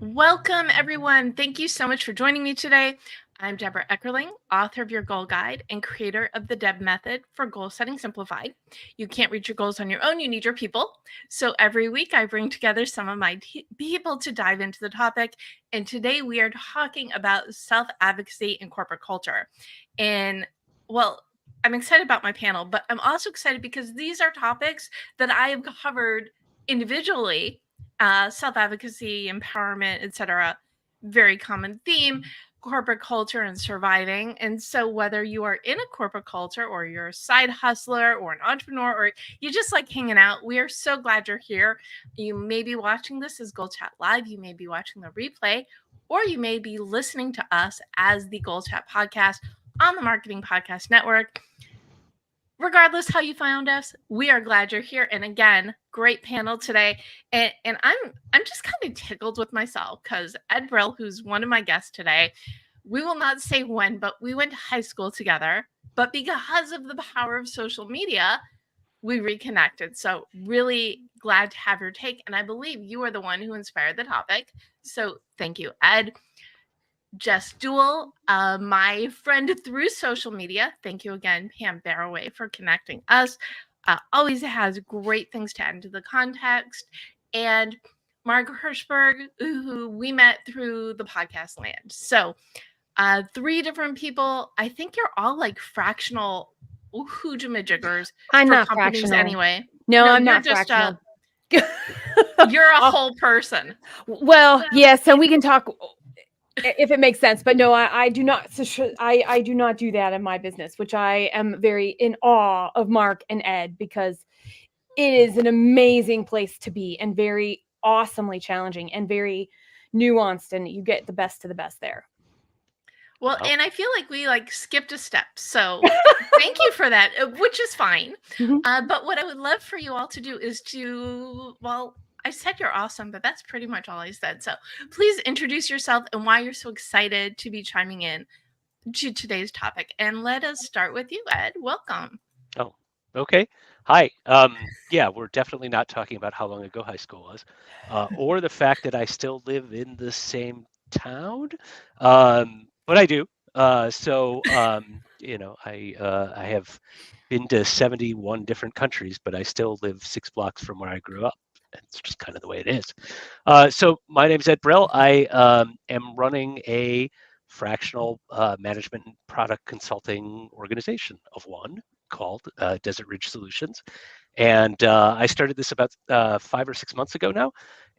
Welcome, everyone. Thank you so much for joining me today. I'm Debra Eckerling, author of your Goal Guide and creator of the Deb Method for Goal Setting Simplified. You can't reach your goals on your own. You need your people. So every week I bring together some of my people to dive into the topic. And today we are talking about self-advocacy in corporate culture. And well, I'm excited about my panel, but I'm also excited because these are topics that I have covered individually. Self-advocacy, empowerment, etc. Very common theme, corporate culture and surviving. And so whether you are in a corporate culture or you're a side hustler or an entrepreneur or you just like hanging out, we are so glad you're here. You may be watching this as GoalChat Live, you may be watching the replay, or you may be listening to us as the GoalChat podcast on the Marketing Podcast Network. Regardless how you found us, we are glad you're here. And again, great panel today. And I'm just kind of tickled with myself because Ed Brill, who's one of my guests today, we will not say when, but we went to high school together. But because of the power of social media, we reconnected. So really glad to have your take. And I believe you are the one who inspired the topic. So thank you, Ed. Jess Dewell, my friend through social media. Thank you again, Pam Barroway, for connecting us. Always has great things to add into the context. And Mark Herschberg, who we met through the podcast land. So 3 different people. I think you're all like fractional hoojamajiggers I'm for not companies fractional. anyway. No, I'm you're not just fractional. you're a whole person. Well, yes, and we can talk if it makes sense, but no, I do not. I do not do that in my business, which I am very in awe of Mark and Ed because it is an amazing place to be and very awesomely challenging and very nuanced, and you get the best of the best there. Well, and I feel like we skipped a step. So thank you for that, which is fine. Mhm. But what I would love for you all to do is I said you're awesome, but that's pretty much all I said. So please introduce yourself and why you're so excited to be chiming in to today's topic. And let us start with you, Ed. Welcome. Oh, okay. Hi. Yeah, we're definitely not talking about how long ago high school was, or the fact that I still live in the same town. But I do. I have been to 71 different countries, but I still live 6 blocks from where I grew up. It's just kind of the way it is. So my name is Ed Brill. I am running a fractional management and product consulting organization of one called Desert Ridge Solutions. And I started this about 5 or 6 months ago now,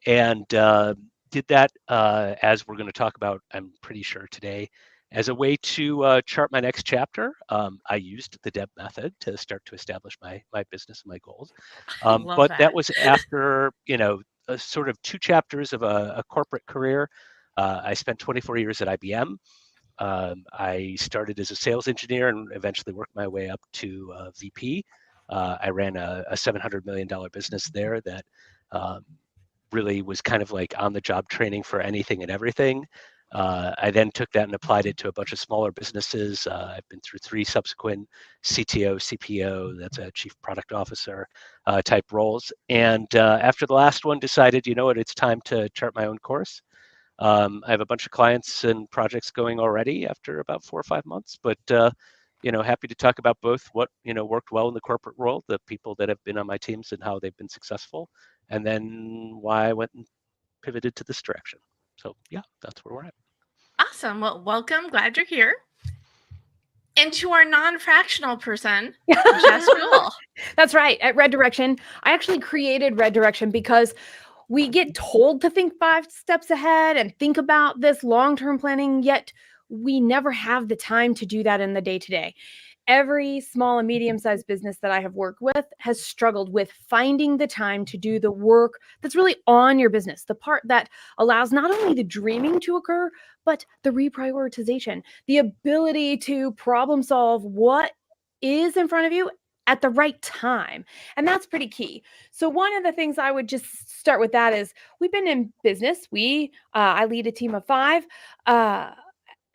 and did that as we're going to talk about, I'm pretty sure today, as a way to chart my next chapter. I used the Deb method to start to establish my business and my goals. But that was after, sort of 2 chapters of a corporate career. I spent 24 years at IBM. I started as a sales engineer and eventually worked my way up to VP. I ran a $700 million business there that really was kind of like on the job training for anything and everything. I then took that and applied it to a bunch of smaller businesses. I've been through 3 subsequent CTO, CPO, that's a chief product officer type roles. And after the last one, decided, you know what, it's time to chart my own course. I have a bunch of clients and projects going already after about 4 or 5 months, but happy to talk about both what worked well in the corporate world, the people that have been on my teams and how they've been successful, and then why I went and pivoted to this direction. So yeah, that's where we're at. Awesome. Well, welcome. Glad you're here. And to our non-fractional person, Jess Dewell. That's right. At Red Direction, I actually created Red Direction because we get told to think 5 steps ahead and think about this long-term planning, yet we never have the time to do that in the day-to-day. Every small and medium-sized business that I have worked with has struggled with finding the time to do the work that's really on your business, the part that allows not only the dreaming to occur, but the reprioritization, the ability to problem solve what is in front of you at the right time. And that's pretty key. So one of the things I would just start with that is we've been in business. I lead a team of 5.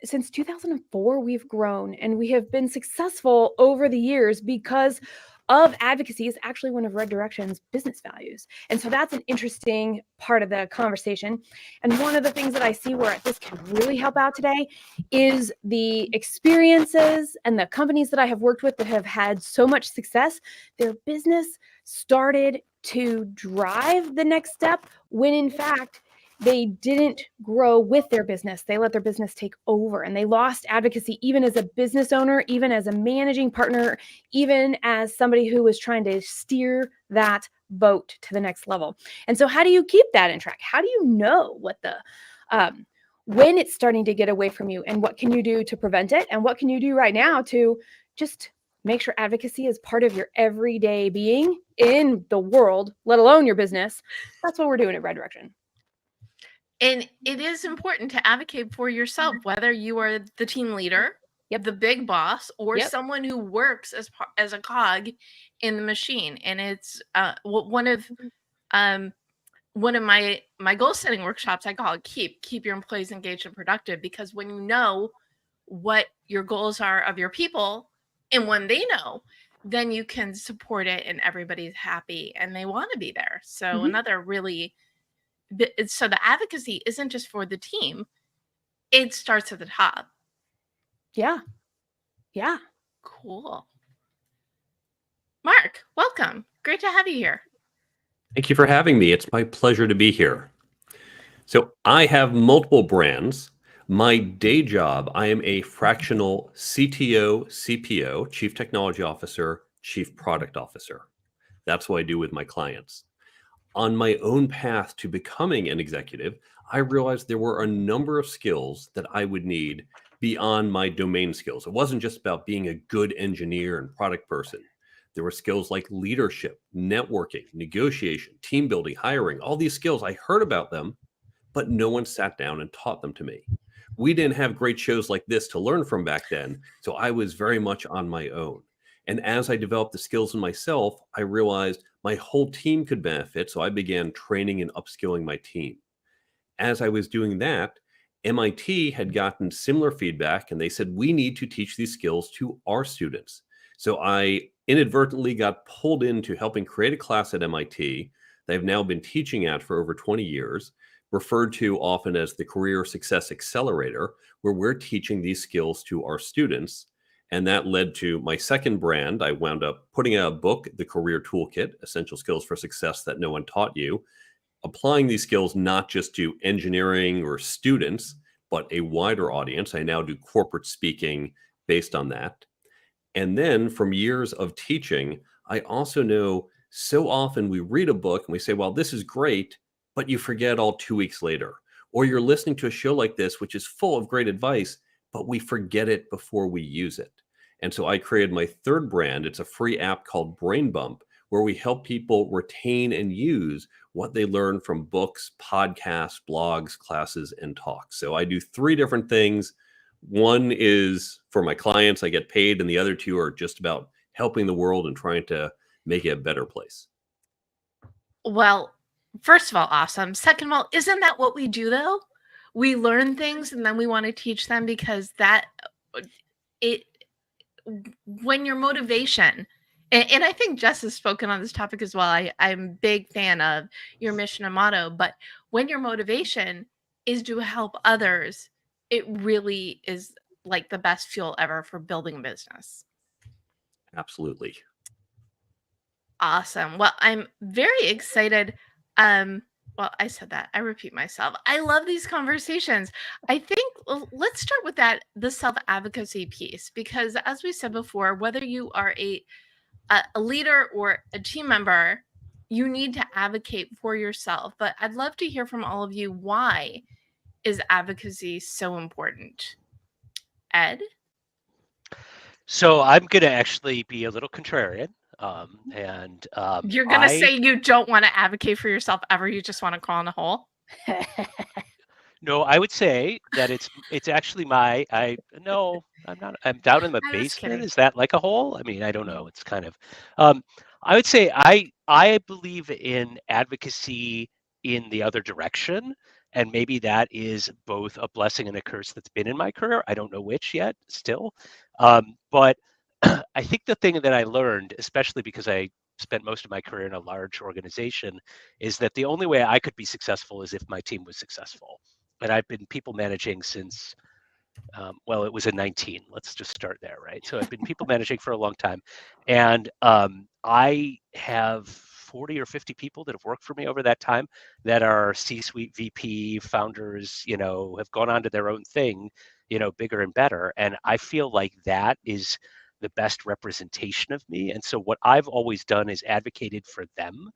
Since 2004, we've grown and we have been successful over the years because of advocacy is actually one of Red Direction's business values. And so that's an interesting part of the conversation. And one of the things that I see where this can really help out today is the experiences and the companies that I have worked with that have had so much success. Their business started to drive the next step when in fact they didn't grow with their business. They let their business take over, and they lost advocacy even as a business owner, even as a managing partner, even as somebody who was trying to steer that boat to the next level. And so how do you keep that in track? How do you know what the when it's starting to get away from you, and what can you do to prevent it? And what can you do right now to just make sure advocacy is part of your everyday being in the world, let alone your business? That's what we're doing at Red Direction. And it is important to advocate for yourself, whether you are the team leader, the big boss, or someone who works as a cog in the machine. And it's one of my goal setting workshops. I call it keep your employees engaged and productive, because when you know what your goals are of your people, and when they know, then you can support it and everybody's happy and they want to be there. So another really, so the advocacy isn't just for the team, it starts at the top. Yeah. Cool. Mark, welcome. Great to have you here. Thank you for having me. It's my pleasure to be here. So I have multiple brands. My day job, I am a fractional CTO, CPO, Chief Technology Officer, Chief Product Officer. That's what I do with my clients. On my own path to becoming an executive, I realized there were a number of skills that I would need beyond my domain skills. It wasn't just about being a good engineer and product person. There were skills like leadership, networking, negotiation, team building, hiring, all these skills. I heard about them, but no one sat down and taught them to me. We didn't have great shows like this to learn from back then, so I was very much on my own. And as I developed the skills in myself, I realized my whole team could benefit, so I began training and upskilling my team. As I was doing that, MIT had gotten similar feedback, and they said, we need to teach these skills to our students. So I inadvertently got pulled into helping create a class at MIT that I've now been teaching at for over 20 years, referred to often as the Career Success Accelerator, where we're teaching these skills to our students. And that led to my second brand. I wound up putting out a book, The Career Toolkit, Essential Skills for Success That No One Taught You, applying these skills not just to engineering or students, but a wider audience. I now do corporate speaking based on that. And then from years of teaching, I also know so often we read a book and we say, well, this is great, but you forget all 2 weeks later. Or you're listening to a show like this, which is full of great advice, but we forget it before we use it. And so I created my third brand. It's a free app called Brain Bump, where we help people retain and use what they learn from books, podcasts, blogs, classes, and talks. So I do 3 different things. One is for my clients, I get paid, and the other 2 are just about helping the world and trying to make it a better place. Well, first of all, awesome. Second of all, isn't that what we do though? We learn things and then we want to teach them, because when your motivation, and I think Jess has spoken on this topic as well. I'm a big fan of your mission and motto, but when your motivation is to help others, it really is like the best fuel ever for building a business. Absolutely. Awesome. Well, I'm very excited. Well, I said that. I repeat myself. I love these conversations. I think let's start with the self-advocacy piece, because as we said before, whether you are a leader or a team member, you need to advocate for yourself. But I'd love to hear from all of you, why is advocacy so important? Ed? So I'm going to actually be a little contrarian. You're going to say you don't want to advocate for yourself ever. You just want to crawl in a hole? No, I would say that it's actually I'm down in the basement. Is that like a hole? I mean, I don't know. It's kind of, I would say I believe in advocacy in the other direction. And maybe that is both a blessing and a curse that's been in my career. I don't know which yet still. But I think the thing that I learned, especially because I spent most of my career in a large organization, is that the only way I could be successful is if my team was successful. And I've been people managing since, well, it was in 19. Let's just start there, right? So I've been people managing for a long time. And I have 40 or 50 people that have worked for me over that time that are C-suite VP founders, have gone on to their own thing, bigger and better. And I feel like that is the best representation of me. And so what I've always done is advocated for them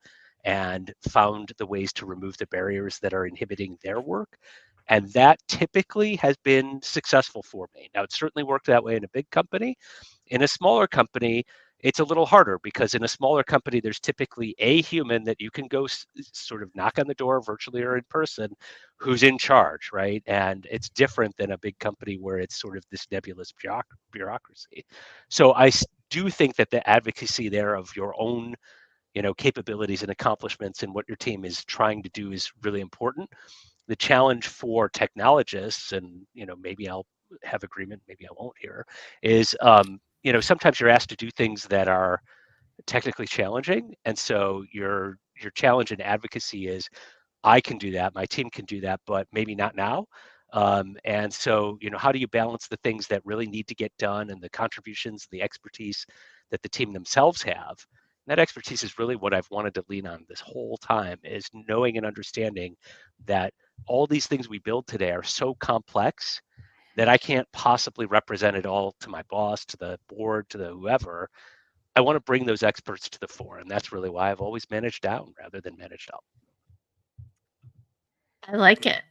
and found the ways to remove the barriers that are inhibiting their work. And that typically has been successful for me. Now, it certainly worked that way in a big company. In a smaller company, it's a little harder because in a smaller company, there's typically a human that you can go sort of knock on the door virtually or in person who's in charge, right? And it's different than a big company where it's sort of this nebulous bureaucracy. So I do think that the advocacy there of your own capabilities and accomplishments and what your team is trying to do is really important. The challenge for technologists, and maybe I'll have agreement, maybe I won't here, is sometimes you're asked to do things that are technically challenging, and so your challenge in advocacy is, I can do that, my team can do that, but maybe not now. And so how do you balance the things that really need to get done and the contributions, the expertise that the team themselves have? That expertise is really what I've wanted to lean on this whole time, is knowing and understanding that all these things we build today are so complex that I can't possibly represent it all to my boss, to the board, to the whoever. I want to bring those experts to the fore. And that's really why I've always managed down rather than managed up. I like it.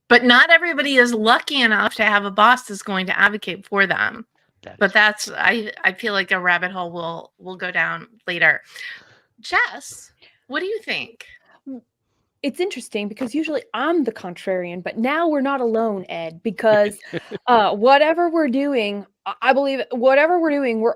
But not everybody is lucky enough to have a boss that's going to advocate for them. But that's, I feel like a rabbit hole we'll go down later. Jess, what do you think? It's interesting because usually I'm the contrarian, but now we're not alone, Ed, because whatever we're doing, I believe whatever we're doing, we're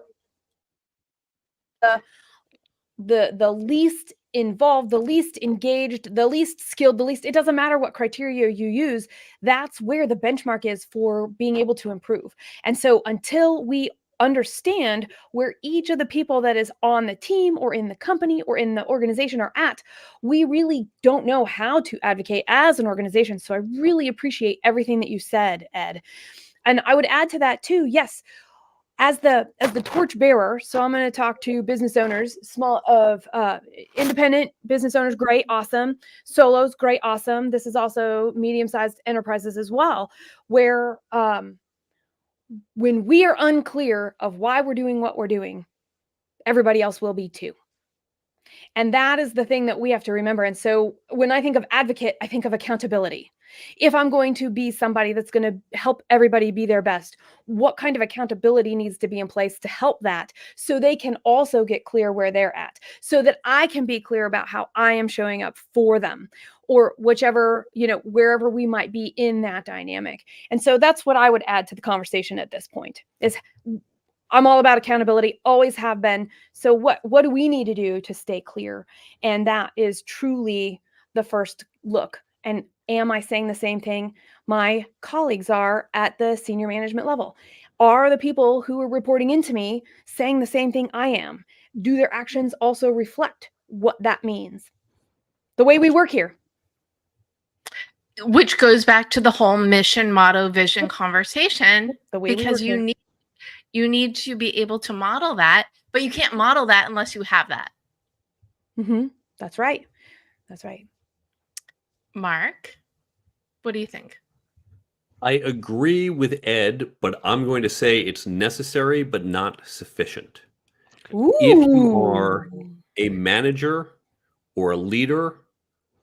the least involved, the least engaged, the least skilled, it doesn't matter what criteria you use, that's where the benchmark is for being able to improve. And so until we understand where each of the people that is on the team or in the company or in the organization are at, we really don't know how to advocate as an organization. So I really appreciate everything that you said, Ed. And I would add to that too, yes, as the torch bearer, so I'm going to talk to business owners, independent business owners, great, awesome. Solos, great, awesome. This is also medium-sized enterprises as well, where when we are unclear of why we're doing what we're doing, everybody else will be too. And that is the thing that we have to remember. And so when I think of advocate, I think of accountability. If I'm going to be somebody that's going to help everybody be their best, what kind of accountability needs to be in place to help that, so they can also get clear where they're at, so that I can be clear about how I am showing up for them, or whichever, wherever we might be in that dynamic. And so that's what I would add to the conversation at this point is, I'm all about accountability, always have been. So what do we need to do to stay clear? And that is truly the first look. And am I saying the same thing my colleagues are at the senior management level? Are the people who are reporting into me saying the same thing I am? Do their actions also reflect what that means? The way we work here. Which goes back to the whole mission, motto, vision conversation, The way because you need to be able to model that, but you can't model that unless you have that. Mm-hmm. That's right. That's right. Mark, what do you think? I agree with Ed, but I'm going to say it's necessary but not sufficient. Ooh. If you are a manager or a leader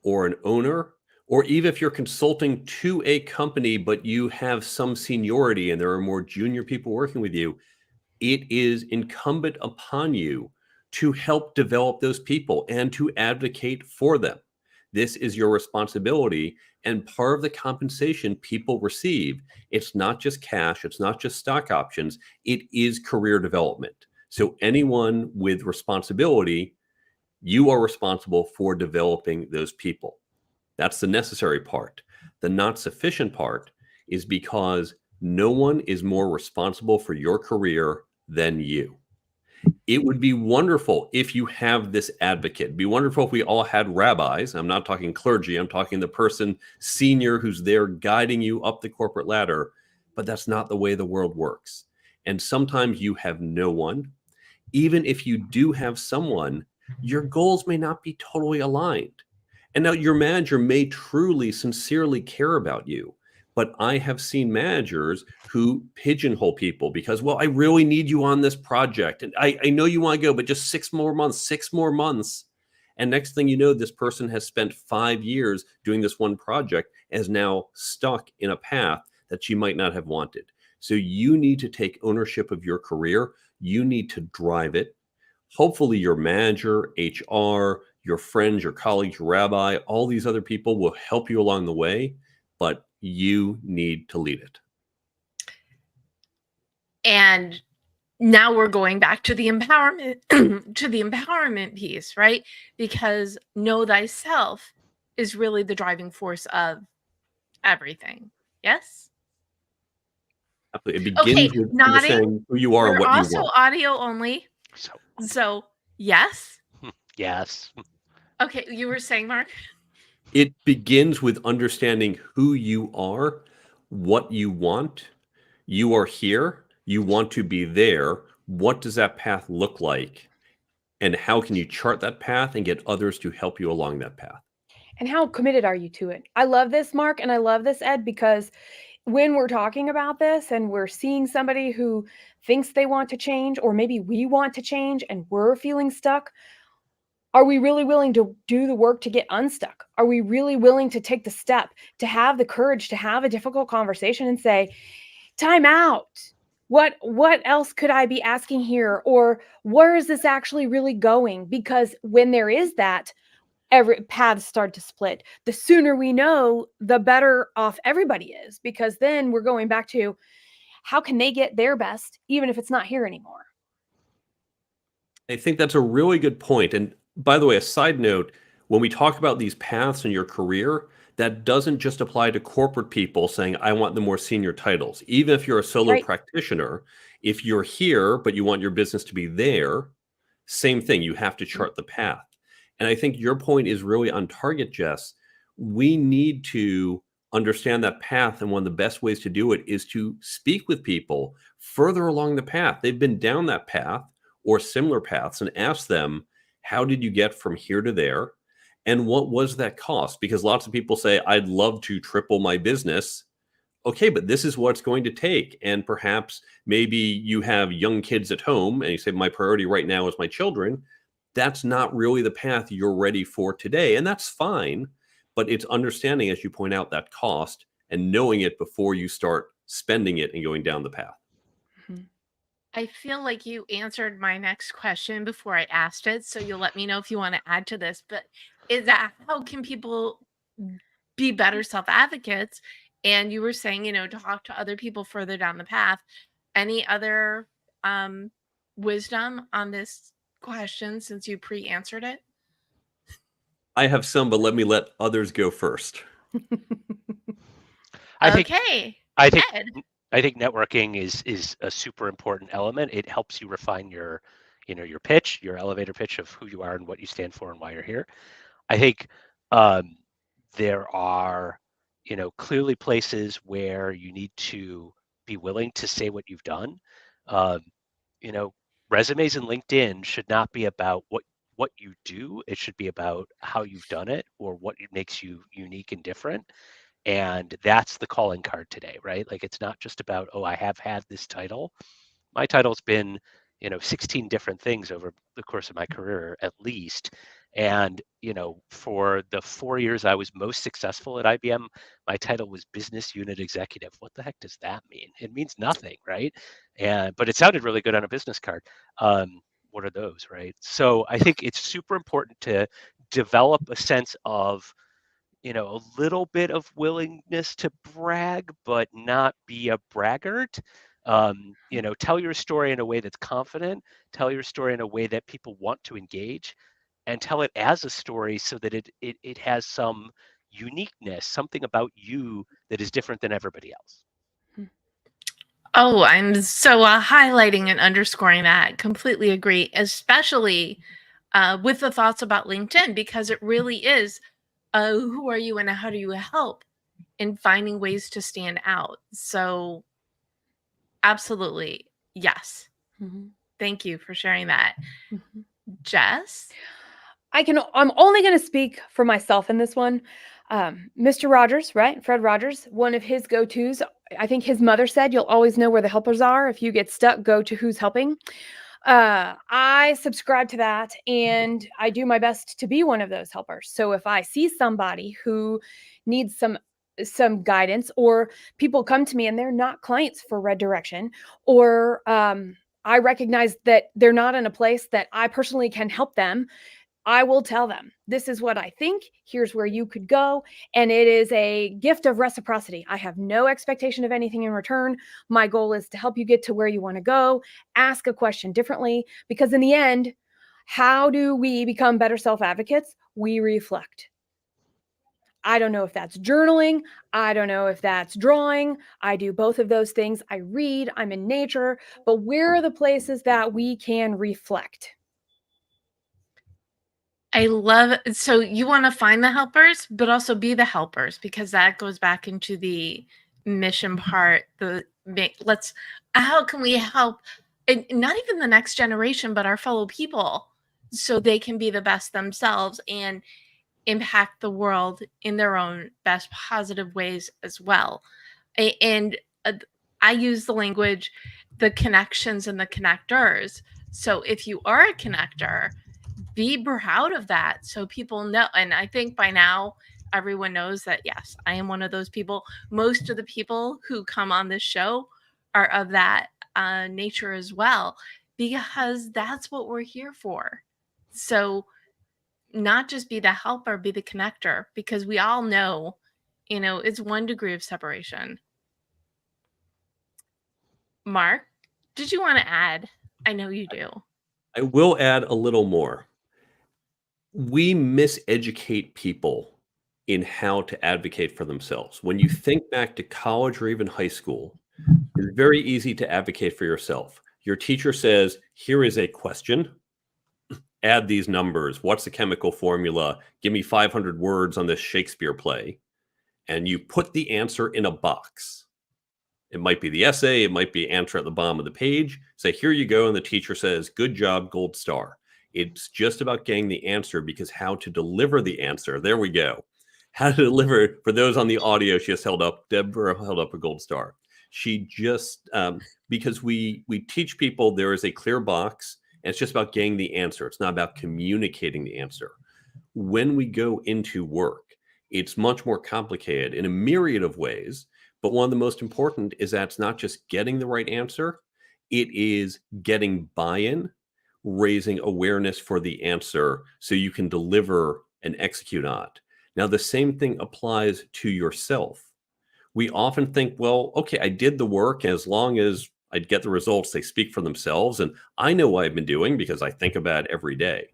or an owner, or even if you're consulting to a company, but you have some seniority and there are more junior people working with you, it is incumbent upon you to help develop those people and to advocate for them. This is your responsibility, and part of the compensation people receive, it's not just cash, it's not just stock options, it is career development. So anyone with responsibility, you are responsible for developing those people. That's the necessary part. The not sufficient part is because no one is more responsible for your career than you. It would be wonderful if you have this advocate. It'd be wonderful if we all had rabbis. I'm not talking clergy. I'm talking the person senior who's there guiding you up the corporate ladder. But that's not the way the world works. And sometimes you have no one. Even if you do have someone, your goals may not be totally aligned. And now your manager may truly, sincerely care about you. But I have seen managers who pigeonhole people because, well, I really need you on this project. And I know you want to go, but just 6 more months. And next thing you know, this person has spent 5 years doing this one project and is now stuck in a path that she might not have wanted. So you need to take ownership of your career. You need to drive it. Hopefully your manager, HR, your friends, your colleagues, your rabbi, all these other people will help you along the way, but you need to lead it. And now we're going back to the empowerment to the empowerment piece, right? Because know thyself is really the driving force of everything. Yes? It begins Okay, with nodding. understanding who you are and We're what you also want. audio only. So yes? Yes. Okay, you were saying, Mark? It begins with understanding who you are, what you want. You are here. You want to be there. What does that path look like? And how can you chart that path and get others to help you along that path? And how committed are you to it? I love this, Mark, and I love this, Ed, because when we're talking about this and we're seeing somebody who thinks they want to change, or maybe we want to change and we're feeling stuck, are we really willing to do the work to get unstuck? Are we really willing to take the step, to have the courage to have a difficult conversation and say, time out? What else could I be asking here? Or where is this actually really going? Because when there is that, every paths start to split. The sooner we know, the better off everybody is, because then we're going back to how can they get their best, even if it's not here anymore. I think that's a really good point. And by the way, a side note, when we talk about these paths in your career, that doesn't just apply to corporate people saying, I want the more senior titles. Even if you're a solo Right. practitioner, if you're here, but you want your business to be there, same thing. You have to chart the path. And I think your point is really on target, Jess. We need to understand that path. And one of the best ways to do it is to speak with people further along the path. They've been down that path or similar paths and ask them, how did you get from here to there? And what was that cost? Because lots of people say, I'd love to triple my business. Okay, but this is what it's going to take. And perhaps maybe you have young kids at home and you say, my priority right now is my children. That's not really the path you're ready for today. And that's fine. But it's understanding, as you point out, that cost and knowing it before you start spending it and going down the path. I feel like you answered my next question before I asked it, so you'll let me know if you want to add to this. But is that how can people be better self-advocates? And you were saying, talk to other people further down the path. Any other wisdom on this question since you pre-answered it? I have some, but let me let others go first. I think Ed. I think networking is a super important element. It helps you refine your pitch, your elevator pitch of who you are and what you stand for and why you're here. I think there are clearly places where you need to be willing to say what you've done. Resumes and LinkedIn should not be about what you do. It should be about how you've done it or what makes you unique and different. And that's the calling card today, right? Like it's not just about, oh, I have had this title. My title's been 16 different things over the course of my career at least. And for the 4 years I was most successful at IBM, my title was business unit executive. What the heck does that mean? It means nothing, right? But it sounded really good on a business card. What are those, right? So I think it's super important to develop a sense of a little bit of willingness to brag, but not be a braggart. Tell your story in a way that's confident, tell your story in a way that people want to engage, and tell it as a story so that it has some uniqueness, something about you that is different than everybody else. Oh, I'm so highlighting and underscoring that. Completely agree, especially with the thoughts about LinkedIn, because it really is who are you and how do you help in finding ways to stand out. So, absolutely, yes. Mhm. Thank you for sharing that. Mhm. Jess? I'm only going to speak for myself in this one. Mr. Rogers, right? Fred Rogers, one of his go-tos, I think his mother said, you'll always know where the helpers are. If you get stuck, go to who's helping. I subscribe to that, and I do my best to be one of those helpers. So if I see somebody who needs some guidance, or people come to me and they're not clients for Red Direction, or I recognize that they're not in a place that I personally can help them, I will tell them, this is what I think. Here's where you could go. And it is a gift of reciprocity. I have no expectation of anything in return. My goal is to help you get to where you want to go. Ask a question differently, because in the end, how do we become better self-advocates? We reflect. I don't know if that's journaling. I don't know if that's drawing. I do both of those things. I read, I'm in nature, but where are the places that we can reflect? I love so you want to find the helpers, but also be the helpers, because that goes back into the mission part. Let's how can we help, and not even the next generation, but our fellow people, so they can be the best themselves and impact the world in their own best positive ways as well. And I use the language, the connections and the connectors. So if you are a connector, be proud of that so people know. And I think by now everyone knows that, yes, I am one of those people. Most of the people who come on this show are of that nature as well, because that's what we're here for. So not just be the helper, be the connector, because we all know, it's 1 degree of separation. Mark, did you want to add? I know you do. I will add a little more. We miseducate people in how to advocate for themselves. When you think back to college or even high school, it's very easy to advocate for yourself. Your teacher says, here is a question. Add these numbers. What's the chemical formula? Give me 500 words on this Shakespeare play. And you put the answer in a box. It might be the essay. It might be answer at the bottom of the page. Say, here you go. And the teacher says, good job, gold star. It's just about getting the answer, because how to deliver the answer. There we go. How to deliver. For those on the audio, she just held up, Debra held up a gold star. She just, because we teach people there is a clear box, and it's just about getting the answer. It's not about communicating the answer. When we go into work, it's much more complicated in a myriad of ways. But one of the most important is that it's not just getting the right answer. It is getting buy-in, raising awareness for the answer so you can deliver and execute on it. Now, the same thing applies to yourself. We often think, well, okay, I did the work. As long as I get the results, they speak for themselves. And I know what I've been doing because I think about it every day.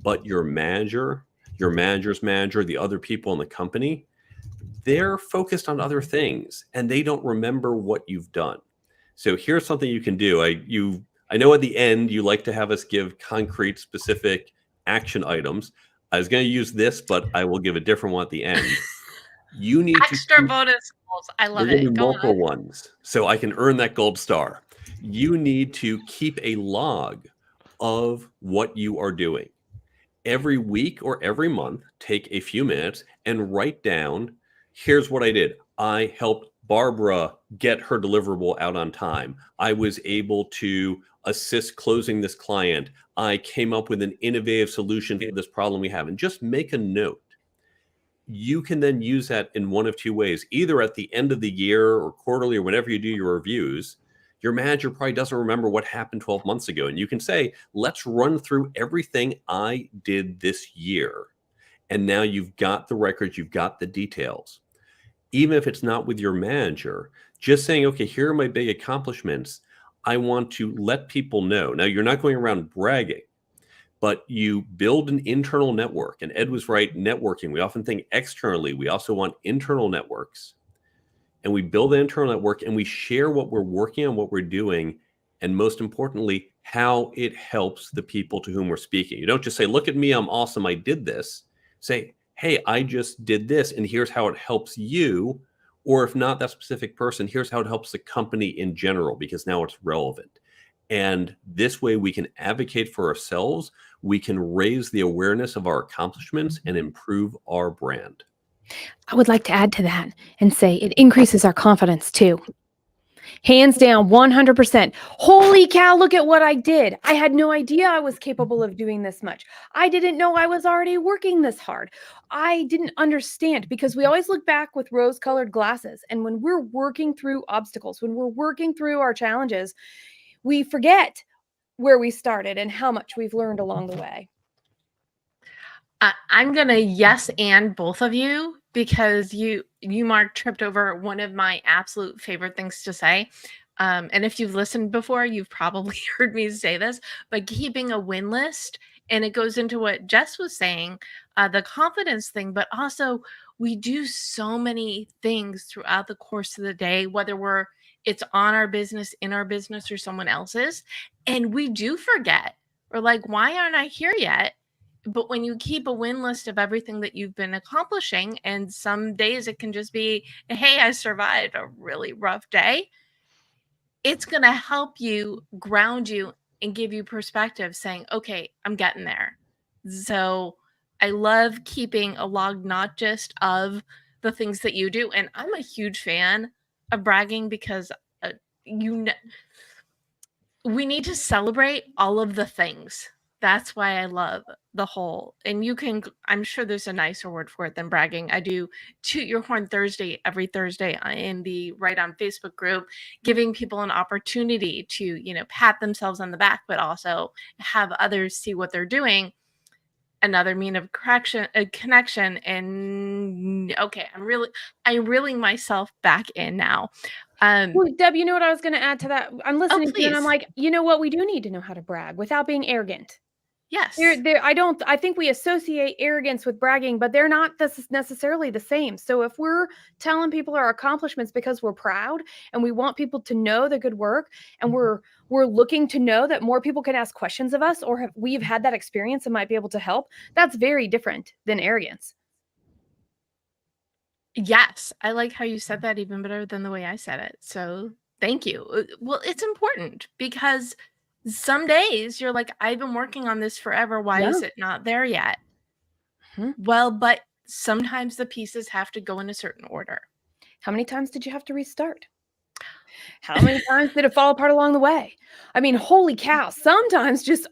But your manager, your manager's manager, the other people in the company, they're focused on other things and they don't remember what you've done. So here's something you can do. I know at the end you like to have us give concrete, specific action items. I was going to use this, but I will give a different one at the end. You need extra bonus goals. I love it. it. Go Multiple on. ones, so I can earn that gold star. You need to keep a log of what you are doing. Every week or every month, take a few minutes and write down, here's what I did. I helped Barbara get her deliverable out on time. I was able to assist closing this client. I came up with an innovative solution to this problem we have. And just make a note. You can then use that in one of two ways. Either at the end of the year or quarterly or whenever you do your reviews, your manager probably doesn't remember what happened 12 months ago. And you can say, let's run through everything I did this year. And now you've got the records, you've got the details. Even if it's not with your manager, just saying, okay, here are my big accomplishments. I want to let people know. Now, you're not going around bragging, but you build an internal network. And Ed was right, networking. We often think externally. We also want internal networks. and we build an internal network, and we share what we're working on, what we're doing, and most importantly, how it helps the people to whom we're speaking. You don't just say, look at me, I'm awesome, I did this. Say, hey, I just did this, and here's how it helps you. Or if not that specific person, here's how it helps the company in general, because now it's relevant. And this way we can advocate for ourselves. We can raise the awareness of our accomplishments and improve our brand. I would like to add to that and say it increases our confidence too. Hands down, 100%. Holy cow, look at what I did. I had no idea I was capable of doing this much. I didn't know I was already working this hard. I didn't understand, because we always look back with rose-colored glasses. And when we're working through obstacles, when we're working through our challenges, we forget where we started and how much we've learned along the way. I'm going to yes and both of you, because you, Mark, tripped over one of my absolute favorite things to say. And if you've listened before, you've probably heard me say this, but keeping a win list. And it goes into what Jess was saying, the confidence thing, but also we do so many things throughout the course of the day, whether it's on our business, in our business, or someone else's. And we do forget. We're like, why aren't I here yet? But when you keep a win list of everything that you've been accomplishing, and some days it can just be, hey, I survived a really rough day, it's going to help you, ground you, and give you perspective, saying, okay, I'm getting there. So I love keeping a log, not just of the things that you do. And I'm a huge fan of bragging, because we need to celebrate all of the things. That's why I love the whole, and I'm sure there's a nicer word for it than bragging. I do Toot Your Horn Thursday every Thursday in the Right On Facebook group, giving people an opportunity to, pat themselves on the back, but also have others see what they're doing. Another mean of connection. And okay, I'm reeling myself back in now. Well, Deb, you know what I was going to add to that? I'm listening to you and I'm please. like, you know what? We do need to know how to brag without being arrogant. Yes. I think we associate arrogance with bragging, but they're not necessarily the same. So if we're telling people our accomplishments because we're proud and we want people to know the good work, and we're looking to know that more people can ask questions of us, or we've had that experience and might be able to help, that's very different than arrogance. Yes, I like how you said that even better than the way I said it. So thank you. Well, it's important, because some days you're like, I've been working on this forever. Why is it not there yet? Well, but sometimes the pieces have to go in a certain order. How many times did you have to restart? How many times did it fall apart along the way? I mean, holy cow. Sometimes just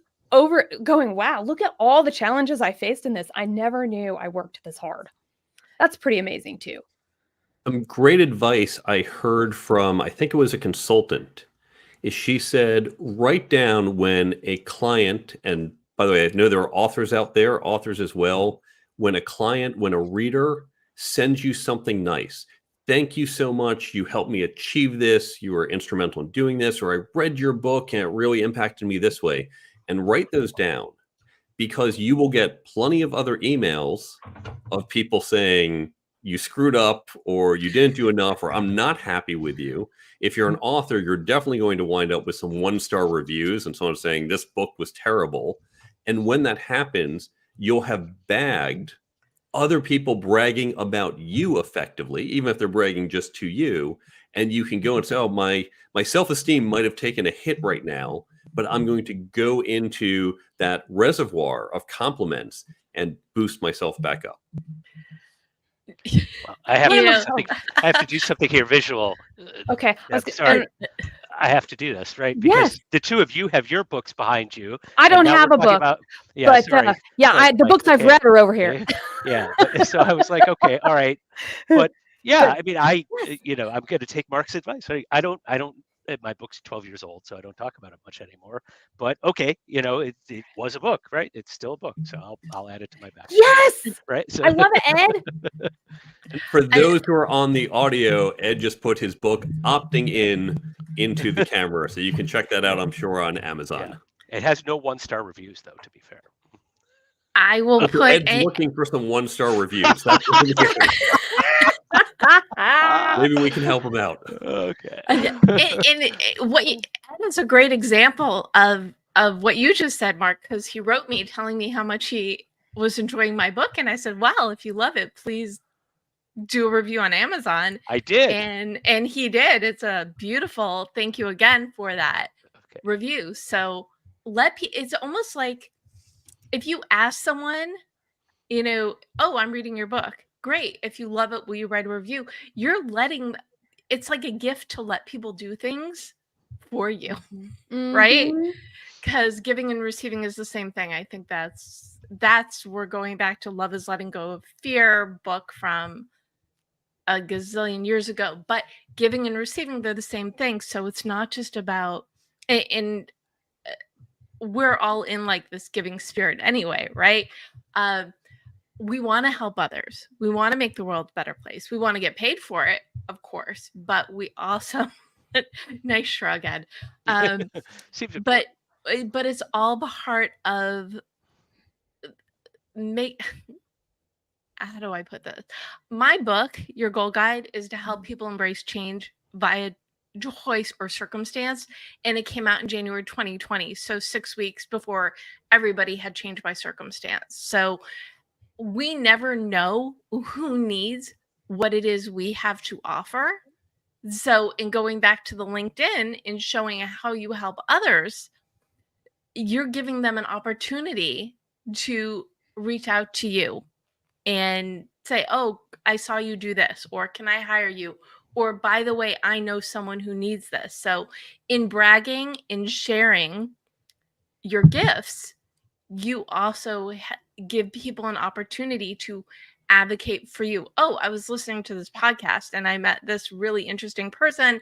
going, wow, look at all the challenges I faced in this. I never knew I worked this hard. That's pretty amazing too. Great advice I heard from, I think it was a consultant, is she said, write down when a client, and by the way, I know there are authors out there, authors as well, when a reader sends you something nice. Thank you so much. You helped me achieve this. You were instrumental in doing this, or I read your book and it really impacted me this way. And write those down, because you will get plenty of other emails of people saying you screwed up, or you didn't do enough, or I'm not happy with you. If you're an author, you're definitely going to wind up with some 1-star reviews and someone saying this book was terrible. And when that happens, you'll have bagged other people bragging about you effectively, even if they're bragging just to you. And you can go and say, oh, my self-esteem might have taken a hit right now, but I'm going to go into that reservoir of compliments and boost myself back up. Well, I have to do something here visual. Okay. Sorry. I have to do this, right? Because the two of you have your books behind you. I don't have a book. But the books I've read are over here. Yeah. So I was like, okay, all right. But yeah, I mean, I'm going to take Mark's advice. I don't. My book's 12 years old, so I don't talk about it much anymore. But okay, it was a book, right? It's still a book, so I'll add it to my back. Yes, right. So. I love it, Ed. And for those who are on the audio, Ed just put his book "Opting into the camera, so you can check that out. I'm sure on Amazon. Yeah. It has no 1-star reviews, though. To be fair, I will put. Ed's looking for some 1-star reviews. That's Maybe we can help them out. Okay. That's a great example of what you just said, Mark, because he wrote me telling me how much he was enjoying my book, and I said, "Well, if you love it, please do a review on Amazon." I did. And he did. It's a beautiful. Thank you again for that review. So it's almost like if you ask someone, oh, I'm reading your book. Great. If you love it, will you write a review? It's like a gift to let people do things for you, right? Because giving and receiving is the same thing. I think that's we're going back to Love is Letting Go of Fear book from a gazillion years ago. But giving and receiving, they're the same thing. So it's not just about, and we're all in like this giving spirit anyway, right? We want to help others. We want to make the world a better place. We want to get paid for it, of course, but we also nice shrug, Ed. But it's all part of how do I put this? My book, Your Goal Guide, is to help people embrace change via choice or circumstance, and it came out in January 2020, so 6 weeks before everybody had changed by circumstance. So we never know who needs what it is we have to offer. So in going back to the LinkedIn and showing how you help others, you're giving them an opportunity to reach out to you and say, oh, I saw you do this, or can I hire you? Or by the way, I know someone who needs this. So in bragging, in sharing your gifts, you also give people an opportunity to advocate for you. Oh, I was listening to this podcast and I met this really interesting person.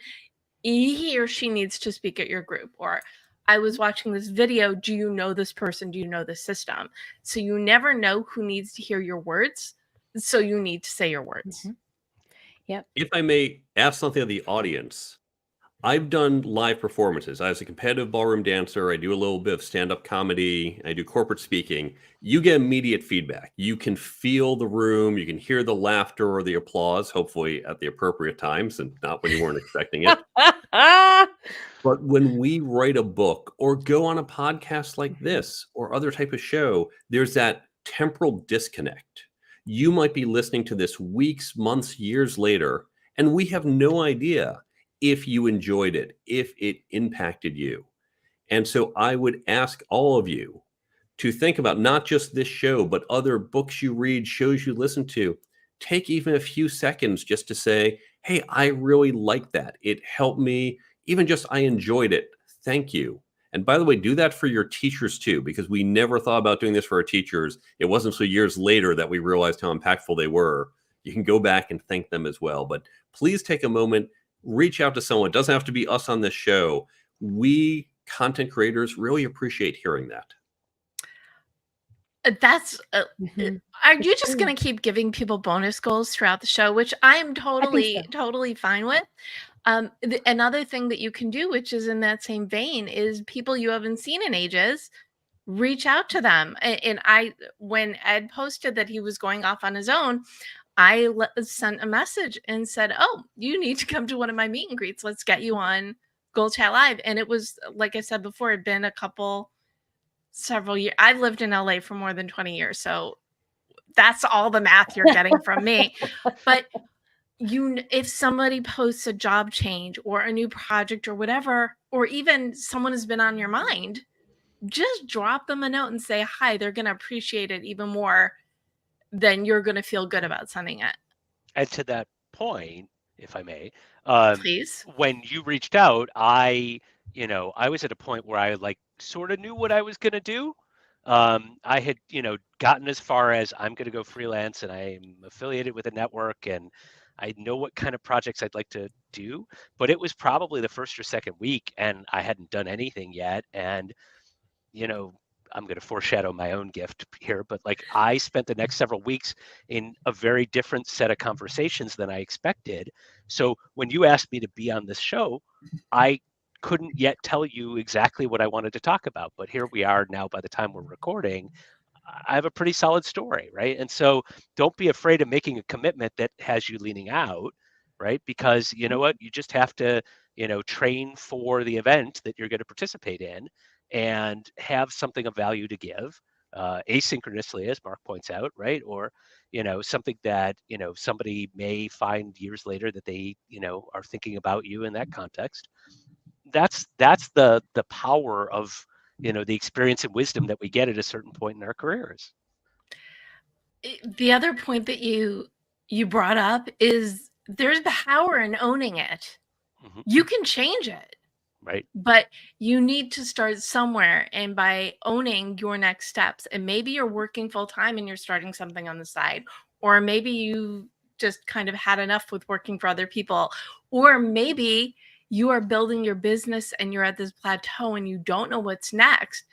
He or she needs to speak at your group. Or I was watching this video. Do you know this person? Do you know this system? So you never know who needs to hear your words. So you need to say your words. Yep. If I may ask something of the audience, I've done live performances. I was a competitive ballroom dancer. I do a little bit of stand-up comedy. I do corporate speaking. You get immediate feedback. You can feel the room. You can hear the laughter or the applause, hopefully at the appropriate times and not when you weren't expecting it. But when we write a book or go on a podcast like this or other type of show, there's that temporal disconnect. You might be listening to this weeks, months, years later, and we have no idea if you enjoyed it, if it impacted you. And so I would ask all of you to think about not just this show, but other books you read, shows you listen to. Take even a few seconds just to say, hey, I really like that. It helped me. Even just, I enjoyed it. Thank you. And by the way, do that for your teachers too, because we never thought about doing this for our teachers. It wasn't so years later that we realized how impactful they were. You can go back and thank them as well. But please take a moment, reach out to someone. It doesn't have to be us on this show. We content creators really appreciate hearing that. That's are you just going to keep giving people bonus goals throughout the show, which I am totally fine with. Another thing that you can do, which is in that same vein, is people you haven't seen in ages, reach out to them. And when Ed posted that he was going off on his own, I sent a message and said, oh, you need to come to one of my meet and greets. Let's get you on GoalChat Live. And it was, like I said before, it'd been several years. I've lived in LA for more than 20 years. So that's all the math you're getting from me. But if somebody posts a job change or a new project or whatever, or even someone has been on your mind, just drop them a note and say hi. They're going to appreciate it even more than you're going to feel good about sending it. And to that point, if I may, please, when you reached out, I was at a point where I sort of knew what I was going to do. I had, gotten as far as I'm going to go freelance and I'm affiliated with a network and I know what kind of projects I'd like to do, but it was probably the first or second week and I hadn't done anything yet. And, I'm going to foreshadow my own gift here, but I spent the next several weeks in a very different set of conversations than I expected. So when you asked me to be on this show, I couldn't yet tell you exactly what I wanted to talk about, but here we are now. By the time we're recording, I have a pretty solid story, right? And so don't be afraid of making a commitment that has you leaning out, right? Because you know what, you just have to, train for the event that you're going to participate in and have something of value to give, asynchronously, as Mark points out, right? Or, something that, somebody may find years later that they, are thinking about you in that context. That's the power of, the experience and wisdom that we get at a certain point in our careers. The other point that you brought up is there's power in owning it. Mm-hmm. You can change it. Right. But you need to start somewhere, and by owning your next steps, and maybe you're working full time and you're starting something on the side, or maybe you just kind of had enough with working for other people, or maybe you are building your business and you're at this plateau and you don't know what's next.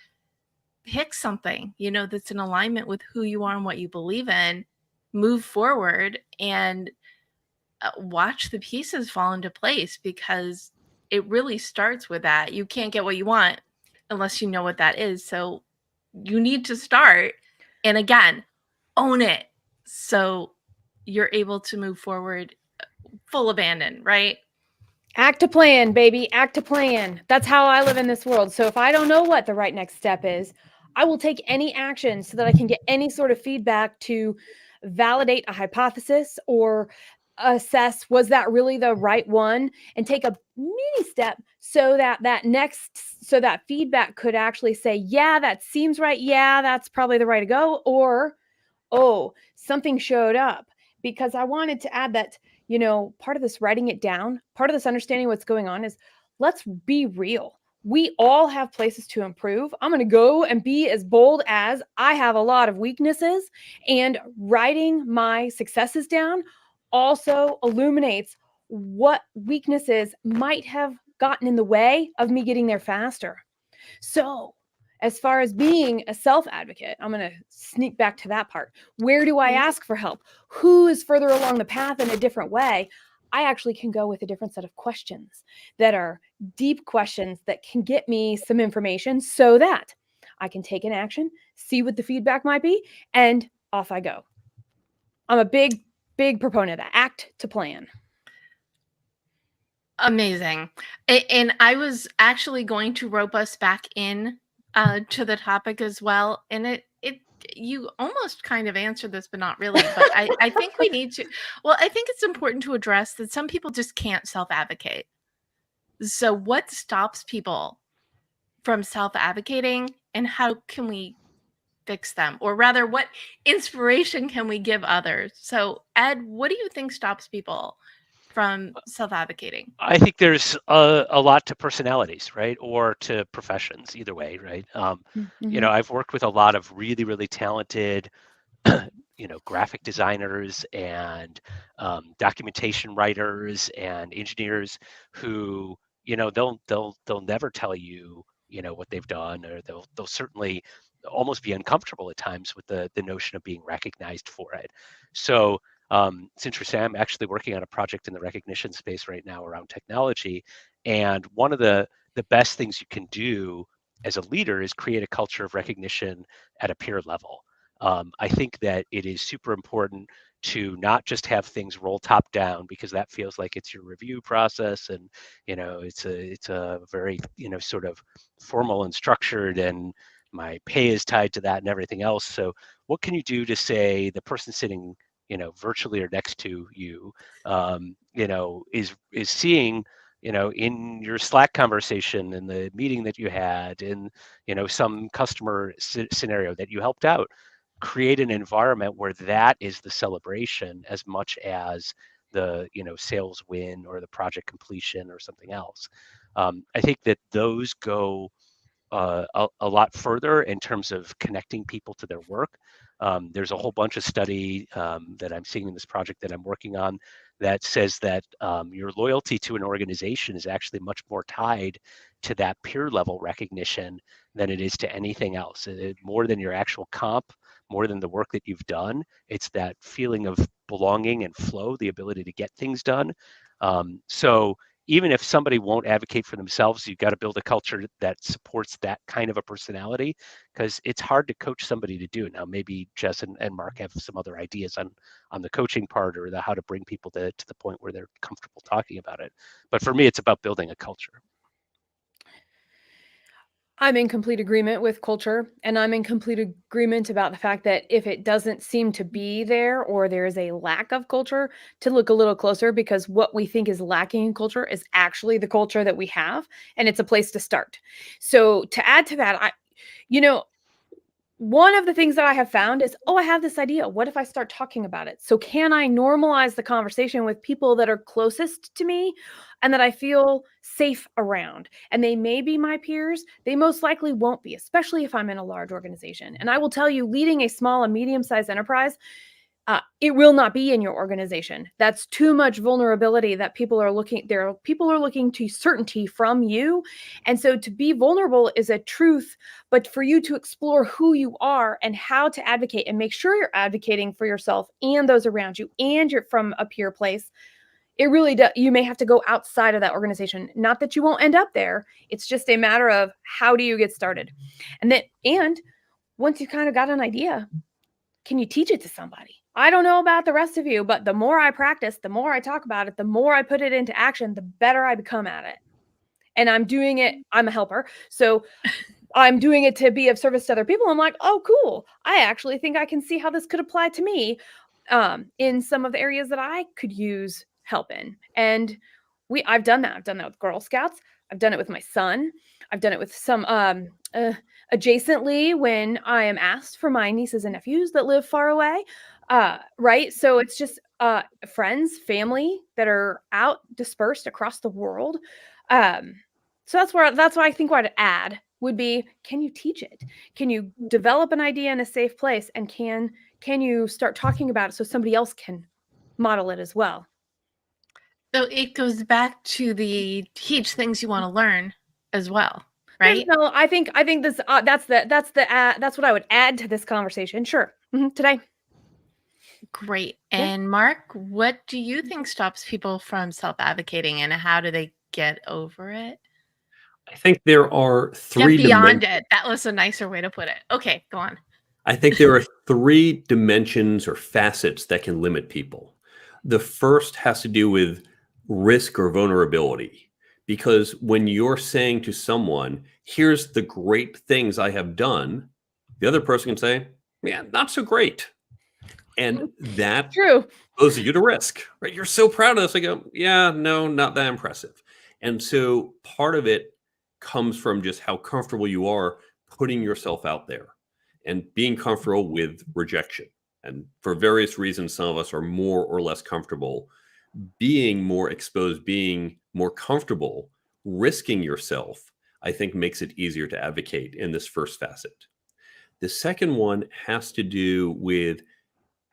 Pick something, that's in alignment with who you are and what you believe in, move forward, and watch the pieces fall into place, because it really starts with that. You can't get what you want unless you know what that is. So you need to start, and again, own it, so you're able to move forward full abandon, right? Act to plan, baby. Act to plan. That's how I live in this world. So if I don't know what the right next step is, I will take any action so that I can get any sort of feedback to validate a hypothesis or assess, was that really the right one, and take a mini step so that that feedback could actually say, yeah, that seems right. Yeah, that's probably the right to go. Or, oh, something showed up, because I wanted to add that, part of this writing it down, part of this understanding what's going on is, let's be real. We all have places to improve. I'm going to go and be as bold as I have a lot of weaknesses, and writing my successes down also illuminates what weaknesses might have gotten in the way of me getting there faster. So, as far as being a self-advocate, I'm going to sneak back to that part. Where do I ask for help? Who is further along the path in a different way? I actually can go with a different set of questions that are deep questions that can get me some information so that I can take an action, see what the feedback might be, and off I go. I'm a big proponent of that. Act to plan. Amazing. And I was actually going to rope us back in to the topic as well. And it you almost kind of answered this, but not really. But I think we need to, well, I think it's important to address that some people just can't self-advocate. So what stops people from self-advocating, and how can we fix them? Or rather, what inspiration can we give others? So Ed, what do you think stops people from self-advocating? I think there's a lot to personalities, right? Or to professions, either way, right? I've worked with a lot of really, really talented, graphic designers and documentation writers and engineers who, they'll never tell you, what they've done, or they'll certainly almost be uncomfortable at times with the notion of being recognized for it. So it's interesting. I'm actually working on a project in the recognition space right now around technology, and one of the best things you can do as a leader is create a culture of recognition at a peer level. I think that it is super important to not just have things roll top down, because that feels like it's your review process, and it's a very sort of formal and structured, and my pay is tied to that and everything else. So what can you do to say the person sitting virtually or next to you, is seeing, in your Slack conversation, in the meeting that you had, in, some customer scenario that you helped out, create an environment where that is the celebration as much as the, sales win or the project completion or something else. I think that those go a lot further in terms of connecting people to their work. There's a whole bunch of study that I'm seeing in this project that I'm working on that says that your loyalty to an organization is actually much more tied to that peer level recognition than it is to anything else. More than your actual comp, more than the work that you've done, it's that feeling of belonging and flow, the ability to get things done. So even if somebody won't advocate for themselves, you've got to build a culture that supports that kind of a personality, because it's hard to coach somebody to do it. Now, maybe Jess and Mark have some other ideas on the coaching part, or how to bring people to the point where they're comfortable talking about it. But for me, it's about building a culture. I'm in complete agreement with culture, and I'm in complete agreement about the fact that if it doesn't seem to be there, or there is a lack of culture, to look a little closer, because what we think is lacking in culture is actually the culture that we have, and it's a place to start. So to add to that, one of the things that I have found is, I have this idea. What if I start talking about it? So can I normalize the conversation with people that are closest to me and that I feel safe around? And they may be my peers. They most likely won't be, especially if I'm in a large organization. And I will tell you, leading a small and medium-sized enterprise, it will not be in your organization. That's too much vulnerability that people are looking to certainty from you. And so to be vulnerable is a truth, but for you to explore who you are and how to advocate and make sure you're advocating for yourself and those around you, and you're from a peer place, it really does. You may have to go outside of that organization. Not that you won't end up there. It's just a matter of how do you get started? And once you kind of got an idea, can you teach it to somebody? I don't know about the rest of you, but the more I practice, the more I talk about it, the more I put it into action, the better I become at it. And I'm doing it. I'm a helper. So I'm doing it to be of service to other people. I'm like, oh, cool. I actually think I can see how this could apply to me in some of the areas that I could use help in. And I've done that. I've done that with Girl Scouts. I've done it with my son. I've done it with some adjacently when I am asked for my nieces and nephews that live far away. Right. So it's just friends, family that are out dispersed across the world. So that's why I think what I'd add would be, can you teach it? Can you develop an idea in a safe place? And can you start talking about it so somebody else can model it as well? So it goes back to the teach things you want to learn as well, right? No, I think this that's what I would add to this conversation. Sure. Today. Great. And Mark, what do you think stops people from self-advocating, and how do they get over it? I think there are three Get beyond it. That was a nicer way to put it. Okay, go on. I think there are three dimensions or facets that can limit people. The first has to do with risk or vulnerability, because when you're saying to someone, here's the great things I have done, the other person can say, yeah, not so great. And that poses you to risk, right? You're so proud of this. I go, yeah, no, not that impressive. And so part of it comes from just how comfortable you are putting yourself out there and being comfortable with rejection. And for various reasons, some of us are more or less comfortable being more exposed, being more comfortable, risking yourself, I think makes it easier to advocate in this first facet. The second one has to do with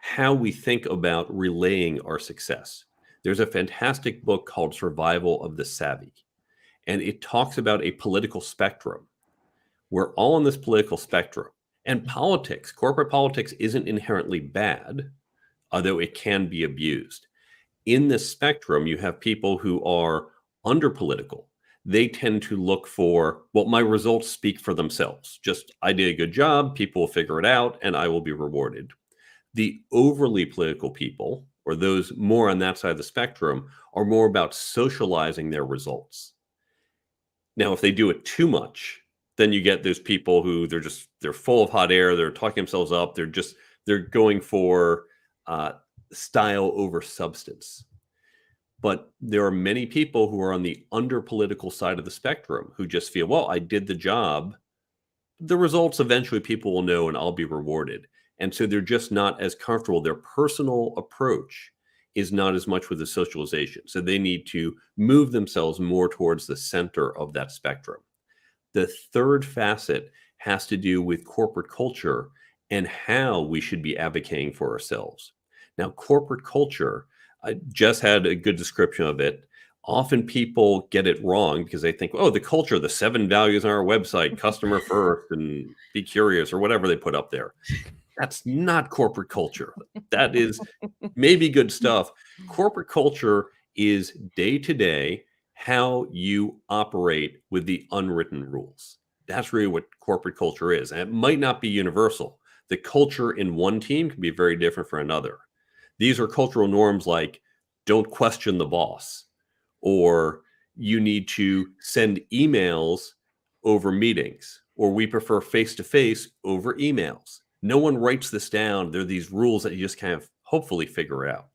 how we think about relaying our success. There's a fantastic book called Survival of the Savvy, and it talks about a political spectrum. We're all on this political spectrum, and politics, corporate politics, isn't inherently bad, although it can be abused. In this spectrum, you have people who are under political. They tend to look for, well, my results speak for themselves. Just, I did a good job, people will figure it out, and I will be rewarded. The overly political people, or those more on that side of the spectrum, are more about socializing their results. Now, if they do it too much, then you get those people who they're full of hot air, they're talking themselves up, they're going for style over substance. But there are many people who are on the under political side of the spectrum who just feel, well, I did the job. The results eventually people will know and I'll be rewarded. And so they're just not as comfortable. Their personal approach is not as much with the socialization. So they need to move themselves more towards the center of that spectrum. The third facet has to do with corporate culture and how we should be advocating for ourselves. Now, corporate culture, Jess had a good description of it. Often people get it wrong because they think, oh, the culture, the 7 values on our website, customer first and be curious, or whatever they put up there. That's not corporate culture. That is maybe good stuff. Corporate culture is day to day how you operate with the unwritten rules. That's really what corporate culture is. And it might not be universal. The culture in one team can be very different for another. These are cultural norms like don't question the boss, or you need to send emails over meetings, or we prefer face-to-face over emails. No one writes this down. There are these rules that you just kind of hopefully figure out.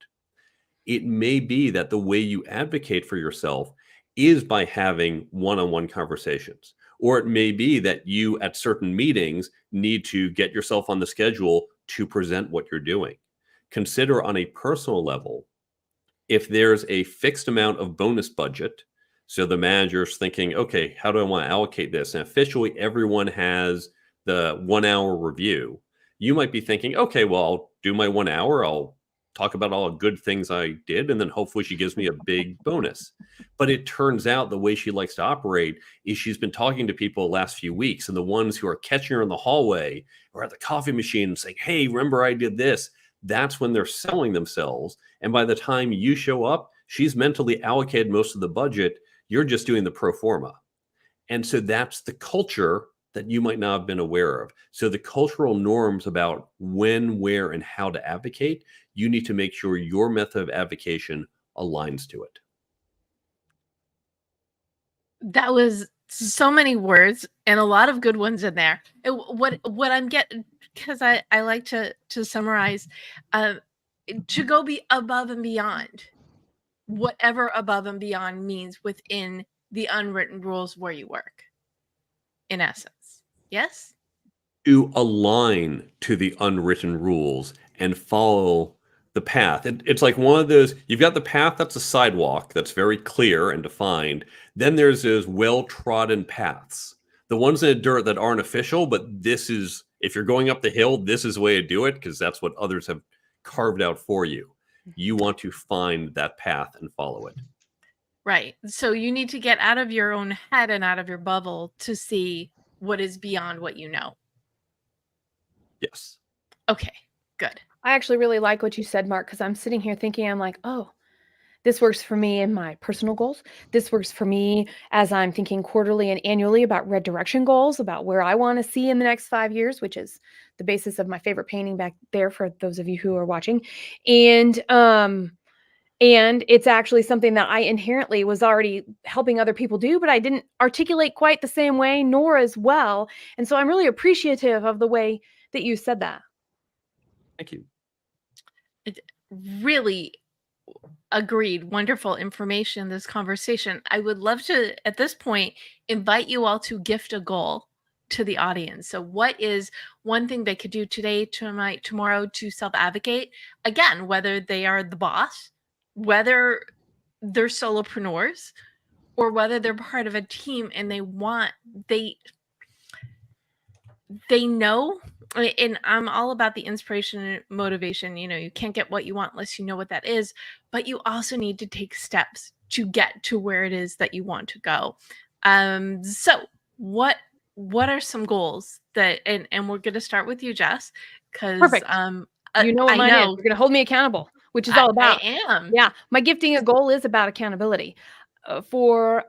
It may be that the way you advocate for yourself is by having one-on-one conversations. Or it may be that you at certain meetings need to get yourself on the schedule to present what you're doing. Consider on a personal level, if there's a fixed amount of bonus budget, so the manager's thinking, okay, how do I want to allocate this? And officially everyone has the 1 hour review. You might be thinking, okay, well, I'll do my 1 hour. I'll talk about all the good things I did, and then hopefully she gives me a big bonus. But it turns out the way she likes to operate is she's been talking to people the last few weeks, and the ones who are catching her in the hallway or at the coffee machine and saying, hey, remember I did this? That's when they're selling themselves. And by the time you show up, she's mentally allocated most of the budget. You're just doing the pro forma. And so that's the culture that you might not have been aware of. So the cultural norms about when, where, and how to advocate, you need to make sure your method of advocation aligns to it. That was so many words and a lot of good ones in there. What I'm getting, because I like to summarize, to go be above and beyond, whatever above and beyond means within the unwritten rules where you work, in essence. Yes? To align to the unwritten rules and follow the path. It's like one of those, you've got the path that's a sidewalk that's very clear and defined. Then there's those well-trodden paths, the ones in the dirt that aren't official, but this is, if you're going up the hill, this is the way to do it because that's what others have carved out for you. You want to find that path and follow it. Right. So you need to get out of your own head and out of your bubble to see what is beyond what you know. Yes. Okay, good. I actually really like what you said, Mark, because I'm sitting here thinking, I'm like, oh, this works for me in my personal goals. This works for me as I'm thinking quarterly and annually about red direction goals, about where I want to see in the next 5 years, which is the basis of my favorite painting back there for those of you who are watching. And it's actually something that I inherently was already helping other people do, but I didn't articulate quite the same way, nor as well. And so I'm really appreciative of the way that you said that. Thank you. Really agreed. Wonderful information in this conversation. I would love to, at this point, invite you all to gift a goal to the audience. So what is one thing they could do today, tonight, tomorrow to self-advocate? Again, whether they are the boss, whether they're solopreneurs, or whether they're part of a team and they know, and I'm all about the inspiration and motivation. You know, you can't get what you want unless you know what that is, but you also need to take steps to get to where it is that you want to go. So what are some goals that, and we're going to start with you, Jess, because Perfect. You know what mine is. You're going to hold me accountable, which is all about. I am. Yeah. My gifting a goal is about accountability. For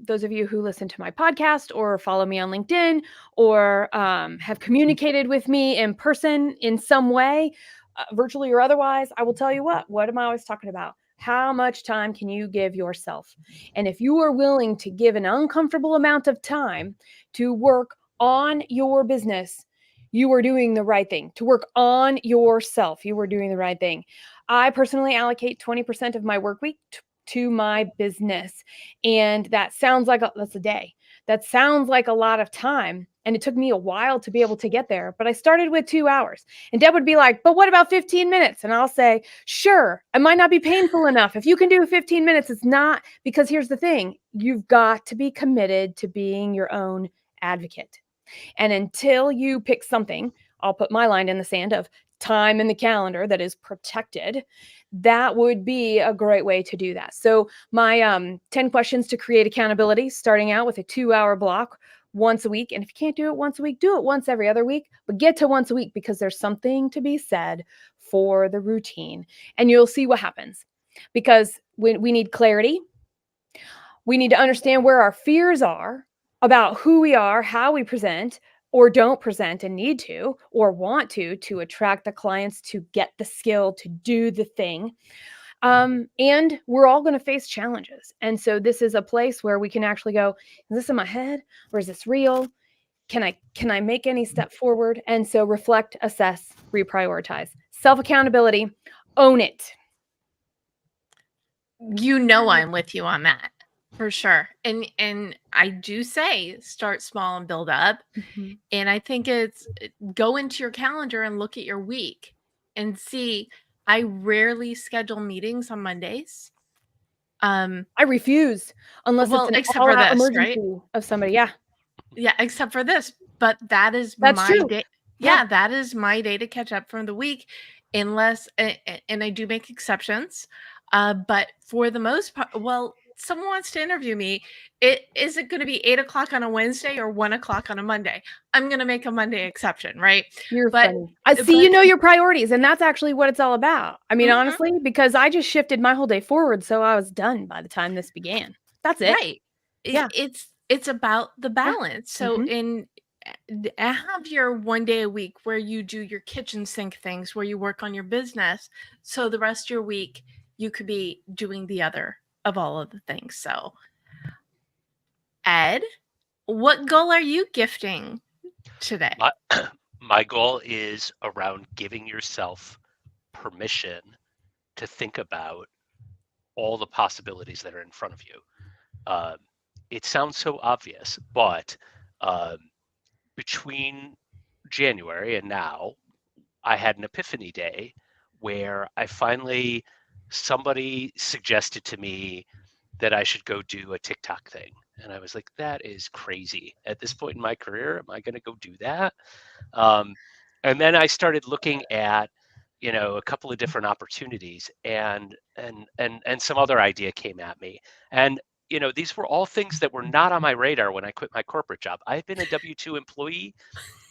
those of you who listen to my podcast or follow me on LinkedIn or have communicated with me in person in some way, virtually or otherwise, I will tell you what am I always talking about? How much time can you give yourself? And if you are willing to give an uncomfortable amount of time to work on your business, you are doing the right thing. To work on yourself, you are doing the right thing. I personally allocate 20% of my work week to my business. And that sounds like that's a day. That sounds like a lot of time. And it took me a while to be able to get there, but I started with 2 hours. And Deb would be like, but what about 15 minutes? And I'll say, sure, it might not be painful enough. If you can do 15 minutes, it's not, because here's the thing. You've got to be committed to being your own advocate. And until you pick something, I'll put my line in the sand of time in the calendar that is protected. That would be a great way to do that. So my 10 questions to create accountability, starting out with a 2-hour block once a week. And if you can't do it once a week, do it once every other week, but get to once a week, because there's something to be said for the routine, and you'll see what happens. Because when we need clarity, We need to understand where our fears are about who we are, how we present or don't present and need to or want to attract the clients, to get the skill, to do the thing. And we're all going to face challenges. And so this is a place where we can actually go, is this in my head or is this real? Can I make any step forward? And so reflect, assess, reprioritize. Self-accountability, own it. You know I'm with you on that for sure. And I do say start small and build up. Mm-hmm. And I think it's go into your calendar and look at your week and see. I rarely schedule meetings on Mondays. I refuse unless Well, it's an except for all-out this, emergency right? of somebody. Yeah, Yeah, except for this. But that is that's my true. day. Yeah. Yeah, that is my day to catch up from the week, unless and I do make exceptions. But for the most part, well, someone wants to interview me. Is it going to be 8 o'clock on a Wednesday or 1 o'clock on a Monday? I'm going to make a Monday exception, right? You're But funny. I see but you know your priorities, and that's actually what it's all about. I mean, Mhm. honestly, because I just shifted my whole day forward, so I was done by the time this began. That's it. right, Yeah. it's about the balance. So Mhm. have your one day a week where you do your kitchen sink things, where you work on your business, so the rest of your week you could be doing the other of all of the things. So Ed, what goal are you gifting today? My goal is around giving yourself permission to think about all the possibilities that are in front of you. It sounds so obvious, but between January and now, I had an epiphany day where somebody suggested to me that I should go do a TikTok thing. And I was like, that is crazy. At this point in my career, am I going to go do that? And then I started looking at, a couple of different opportunities, and some other idea came at me. And these were all things that were not on my radar when I quit my corporate job. I've been a W-2 employee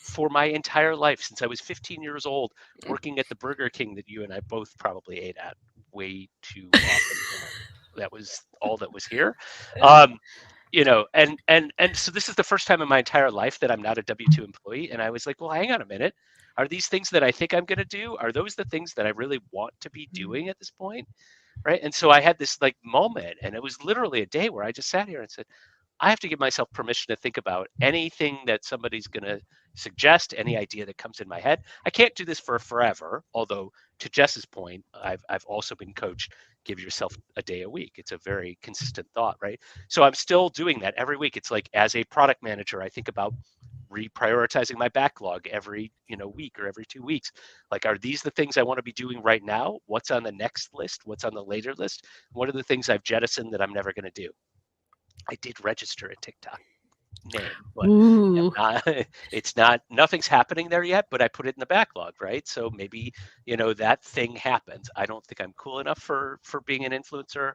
for my entire life since I was 15 years old, working at the Burger King that you and I both probably ate at way too often. That was all that was here. And so this is the first time in my entire life that I'm not a W-2 employee. And I was like, well, hang on a minute. Are these things that I think I'm going to do? Are those the things that I really want to be doing at this point? Right. And so I had this like moment, and it was literally a day where I just sat here and said, I have to give myself permission to think about anything that somebody's going to suggest, any idea that comes in my head. I can't do this for forever, although to Jess's point, I've also been coached, give yourself a day a week. It's a very consistent thought, right? So I'm still doing that every week. It's like, as a product manager, I think about reprioritizing my backlog every week or every 2 weeks. Like, are these the things I want to be doing right now? What's on the next list? What's on the later list? What are the things I've jettisoned that I'm never going to do? I did register a TikTok name, but Ooh. it's not, nothing's happening there yet, but I put it in the backlog, right? So maybe, that thing happens. I don't think I'm cool enough for being an influencer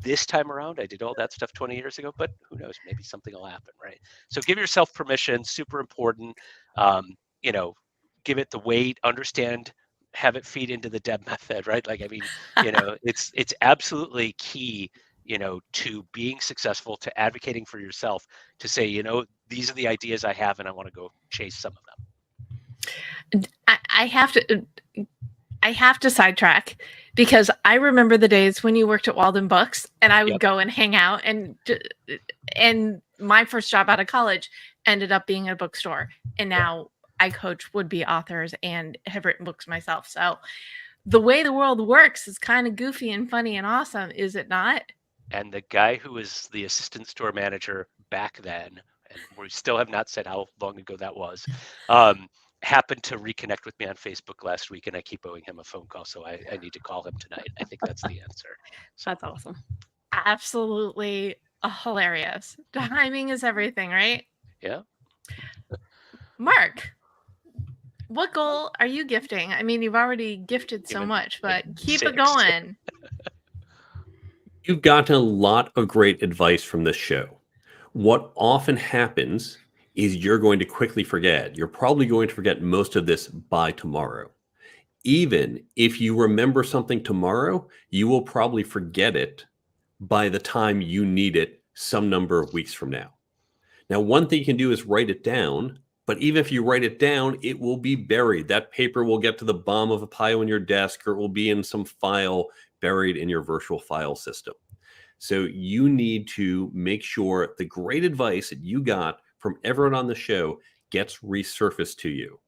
this time around. I did all that stuff 20 years ago, but who knows, maybe something will happen, right? So give yourself permission, super important. Give it the weight, understand, have it feed into the Deb method, right? Like, I mean, it's absolutely key, to being successful, to advocating for yourself, to say, these are the ideas I have and I want to go chase some of them. I have to sidetrack, because I remember the days when you worked at Walden Books and I would Yep. go and hang out, and my first job out of college ended up being a bookstore. And now I coach would-be authors and have written books myself. So the way the world works is kind of goofy and funny and awesome, is it not? And the guy who was the assistant store manager back then, and we still have not said how long ago that was, happened to reconnect with me on Facebook last week, and I keep owing him a phone call, so I need to call him tonight. I think that's the answer. So, That's awesome. Absolutely hilarious. Timing is everything, right? yeah. Mark, what goal are you gifting? I mean, you've already gifted so Even much, like but keep 6. it going. You've gotten a lot of great advice from this show. What often happens is you're going to quickly forget. You're probably going to forget most of this by tomorrow. Even if you remember something tomorrow, you will probably forget it by the time you need it some number of weeks from now. Now, one thing you can do is write it down, but even if you write it down, it will be buried. That paper will get to the bottom of a pile on your desk, or it will be in some file buried in your virtual file system. So you need to make sure the great advice that you got from everyone on the show gets resurfaced to you.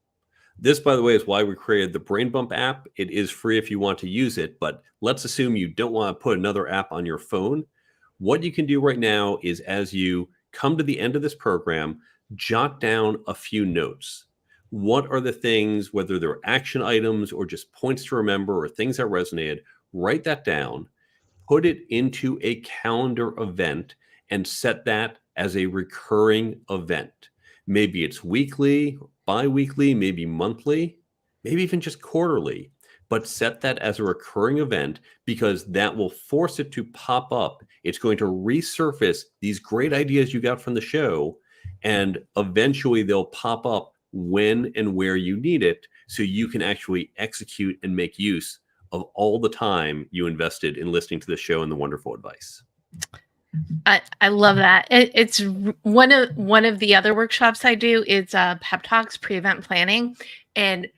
This, by the way, is why we created the Brain Bump app. It is free if you want to use it, but let's assume you don't want to put another app on your phone. What you can do right now is, as you come to the end of this program, jot down a few notes. What are the things, whether they're action items or just points to remember or things that resonated, write that down, put it into a calendar event, and set that as a recurring event. Maybe it's weekly, bi-weekly, maybe monthly, maybe even just quarterly, but set that as a recurring event, because that will force it to pop up. It's going to resurface these great ideas you got from the show, and eventually they'll pop up when and where you need it, so you can actually execute and make use of all the time you invested in listening to the show and the wonderful advice. I love that. It's one of the other workshops I do. It's pep talks, pre-event planning, and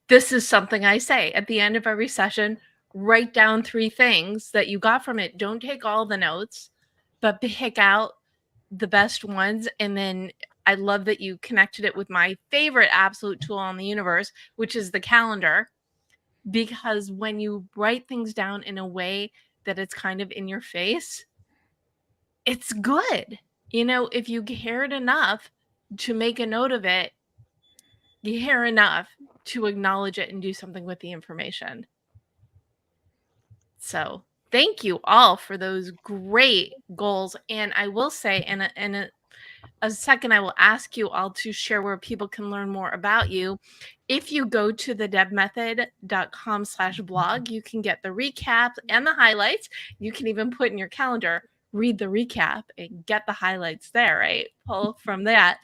this is something I say at the end of every session. Write down 3 things that you got from it. Don't take all the notes, but pick out the best ones. And then I love that you connected it with my favorite absolute tool on the universe, which is the calendar, because when you write things down in a way that it's kind of in your face, it's good. You know, if you cared enough to make a note of it, you care enough to acknowledge it and do something with the information. So thank you all for those great goals. And I will say, in a second, I will ask you all to share where people can learn more about you. If you go to thedebmethod.com/blog, you can get the recap and the highlights. You can even put in your calendar, read the recap and get the highlights there, right? Pull from that.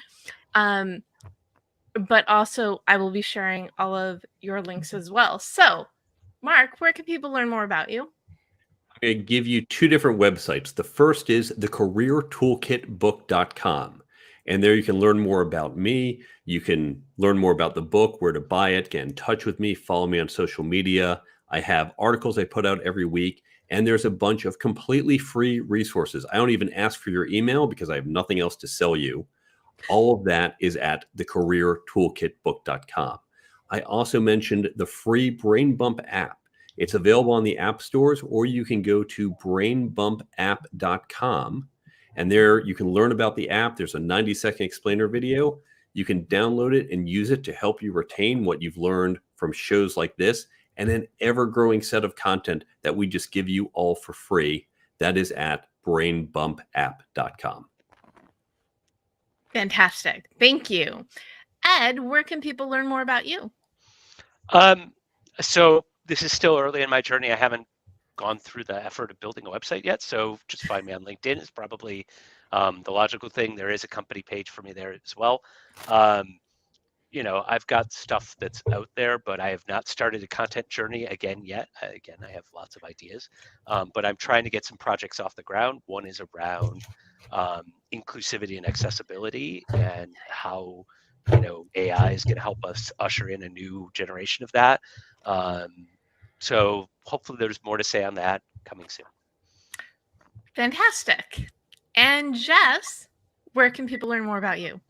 But also I will be sharing all of your links as well. So Mark, where can people learn more about you? I'm going to give you 2 different websites. The first is the careertoolkitbook.com. And there you can learn more about me. You can learn more about the book, where to buy it, get in touch with me, follow me on social media. I have articles I put out every week, and there's a bunch of completely free resources. I don't even ask for your email because I have nothing else to sell you. All of that is at thecareertoolkitbook.com. I also mentioned the free Brain Bump app. It's available on the app stores, or you can go to brainbumpapp.com. And there you can learn about the app. There's a 90-second explainer video. You can download it and use it to help you retain what you've learned from shows like this, and an ever-growing set of content that we just give you all for free. That is at brainbumpapp.com. Fantastic. Thank you. Ed, where can people learn more about you? So this is still early in my journey. I haven't gone through the effort of building a website yet. So just find me on LinkedIn. It's probably the logical thing. There is a company page for me there as well. You know, I've got stuff that's out there, but I have not started a content journey again yet. Again, I have lots of ideas, but I'm trying to get some projects off the ground. One is around inclusivity and accessibility, and how, you know, AI is going to help us usher in a new generation of that. So hopefully there's more to say on that coming soon. Fantastic. And Jess, where can people learn more about you?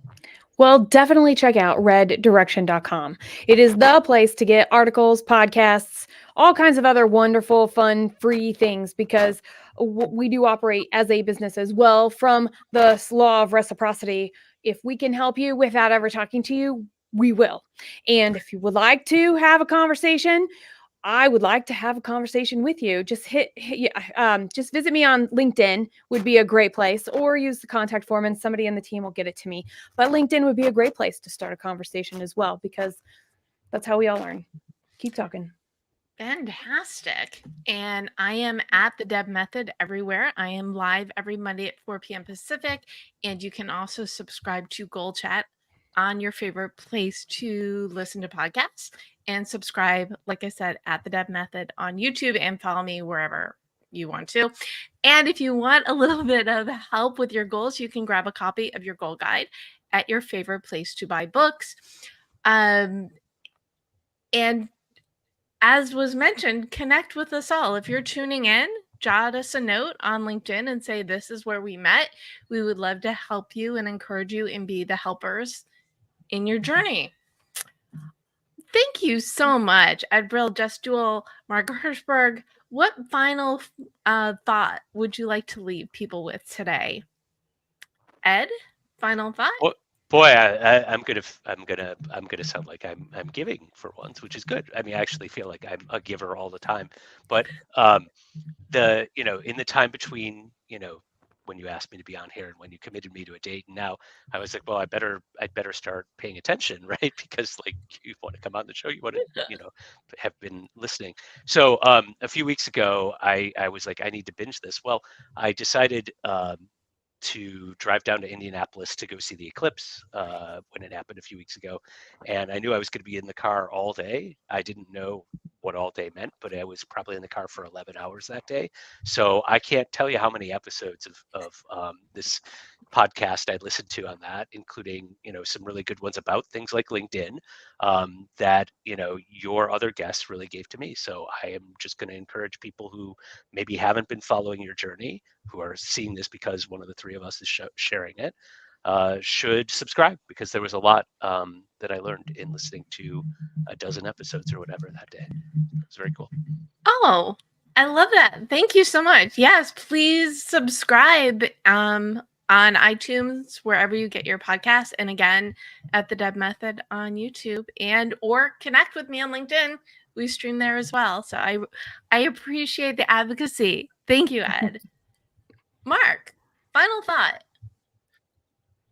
Well, definitely check out reddirection.com. It is the place to get articles, podcasts, all kinds of other wonderful, fun, free things, because we do operate as a business as well from the law of reciprocity. If we can help you without ever talking to you, we will. And if you would like to have a conversation, I would like to have a conversation with you. Just just visit me on LinkedIn would be a great place, or use the contact form and somebody in the team will get it to me. But LinkedIn would be a great place to start a conversation as well, because that's how we all learn. Keep talking. Fantastic. And I am at the Deb Method everywhere. I am live every Monday at 4 p.m. Pacific. And you can also subscribe to GoalChat on your favorite place to listen to podcasts, and subscribe, like I said, at the Deb Method on YouTube, and follow me wherever you want to. And if you want a little bit of help with your goals, you can grab a copy of your goal guide at your favorite place to buy books. And as was mentioned, connect with us all. If you're tuning in, jot us a note on LinkedIn and say, this is where we met. We would love to help you and encourage you and be the helpers in your journey. Thank you so much, Ed Brill, Jess Dewell, Mark Herschberg. What final thought would you like to leave people with today? Ed, final thought? Boy, I'm gonna sound like I'm giving for once, which is good. I mean, I actually feel like I'm a giver all the time. But in the time between when you asked me to be on here and when you committed me to a date, and now I was like, well, I'd better start paying attention, right? Because like you want to come on the show, you want to have been listening. So a few weeks ago, I was like, I need to binge this. Well, I decided to drive down to Indianapolis to go see the eclipse when it happened a few weeks ago. And I knew I was going to be in the car all day. I didn't know what all day meant, but I was probably in the car for 11 hours that day. So I can't tell you how many episodes of this podcast I listened to on that, including, some really good ones about things like LinkedIn that, your other guests really gave to me. So I am just going to encourage people who maybe haven't been following your journey, who are seeing this because one of the three of us is sharing it, should subscribe, because there was a lot that I learned in listening to a dozen episodes or whatever that day. It was very cool. Oh, I love that. Thank you so much. Yes, please subscribe on iTunes, wherever you get your podcasts. And again, at the Deb Method on YouTube, or connect with me on LinkedIn. We stream there as well. So I appreciate the advocacy. Thank you, Ed. Mark, final thought.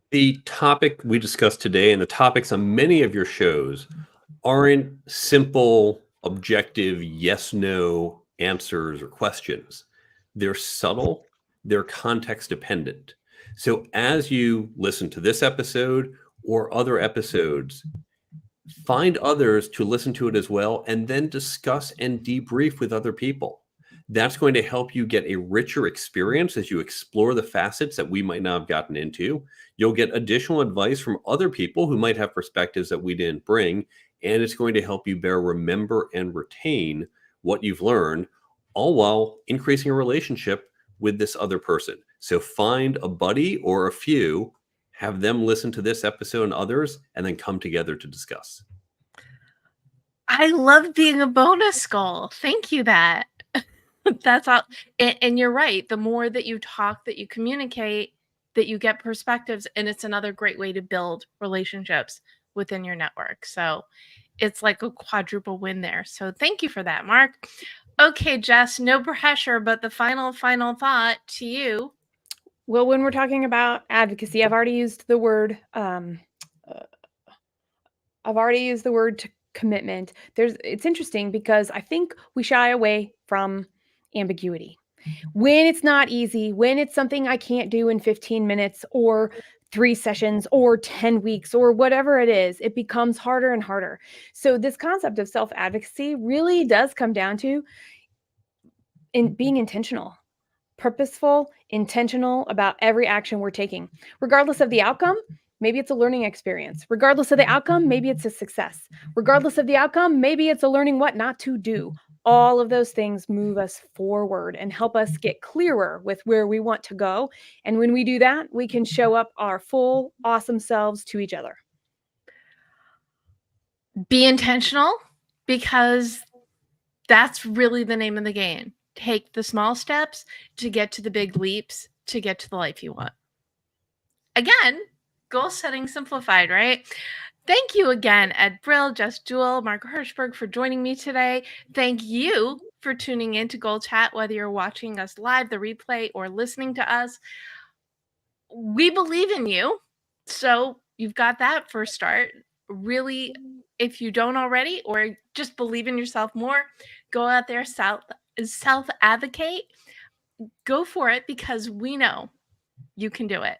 The topic we discussed today and the topics on many of your shows aren't simple, objective, yes, no answers or questions. They're subtle, they're context dependent. So as you listen to this episode or other episodes, find others to listen to it as well, and then discuss and debrief with other people. That's going to help you get a richer experience as you explore the facets that we might not have gotten into. You'll get additional advice from other people who might have perspectives that we didn't bring, and it's going to help you better remember and retain what you've learned, all while increasing a relationship with this other person. So find a buddy or a few, have them listen to this episode and others, and then come together to discuss. I love being a bonus goal. Thank you, that. That's all. And you're right. The more that you talk, that you communicate, that you get perspectives, and it's another great way to build relationships within your network. So it's like a quadruple win there. So thank you for that, Mark. Okay, Jess, no pressure, but the final thought to you. Well, when we're talking about advocacy, I've already used the word commitment. It's interesting because I think we shy away from ambiguity. When it's not easy, when it's something I can't do in 15 minutes or 3 sessions or 10 weeks or whatever it is, it becomes harder and harder. So this concept of self-advocacy really does come down to being intentional, purposeful, intentional about every action we're taking, regardless of the outcome. Maybe it's a learning experience. Regardless of the outcome, maybe it's a success. Regardless of the outcome, maybe it's a learning what not to do. All of those things move us forward and help us get clearer with where we want to go. And when we do that, we can show up our full, awesome selves to each other. Be intentional, because that's really the name of the game. Take the small steps to get to the big leaps, to get to the life you want. Again, goal setting simplified, right? Thank you again, Ed Brill, Jess Dewell, Mark Herschberg, for joining me today. Thank you for tuning in to GoalChat, whether you're watching us live, the replay, or listening to us. We believe in you. So you've got that first start. Really, if you don't already, or just believe in yourself more, go out there, self-advocate. Go for it, because we know you can do it.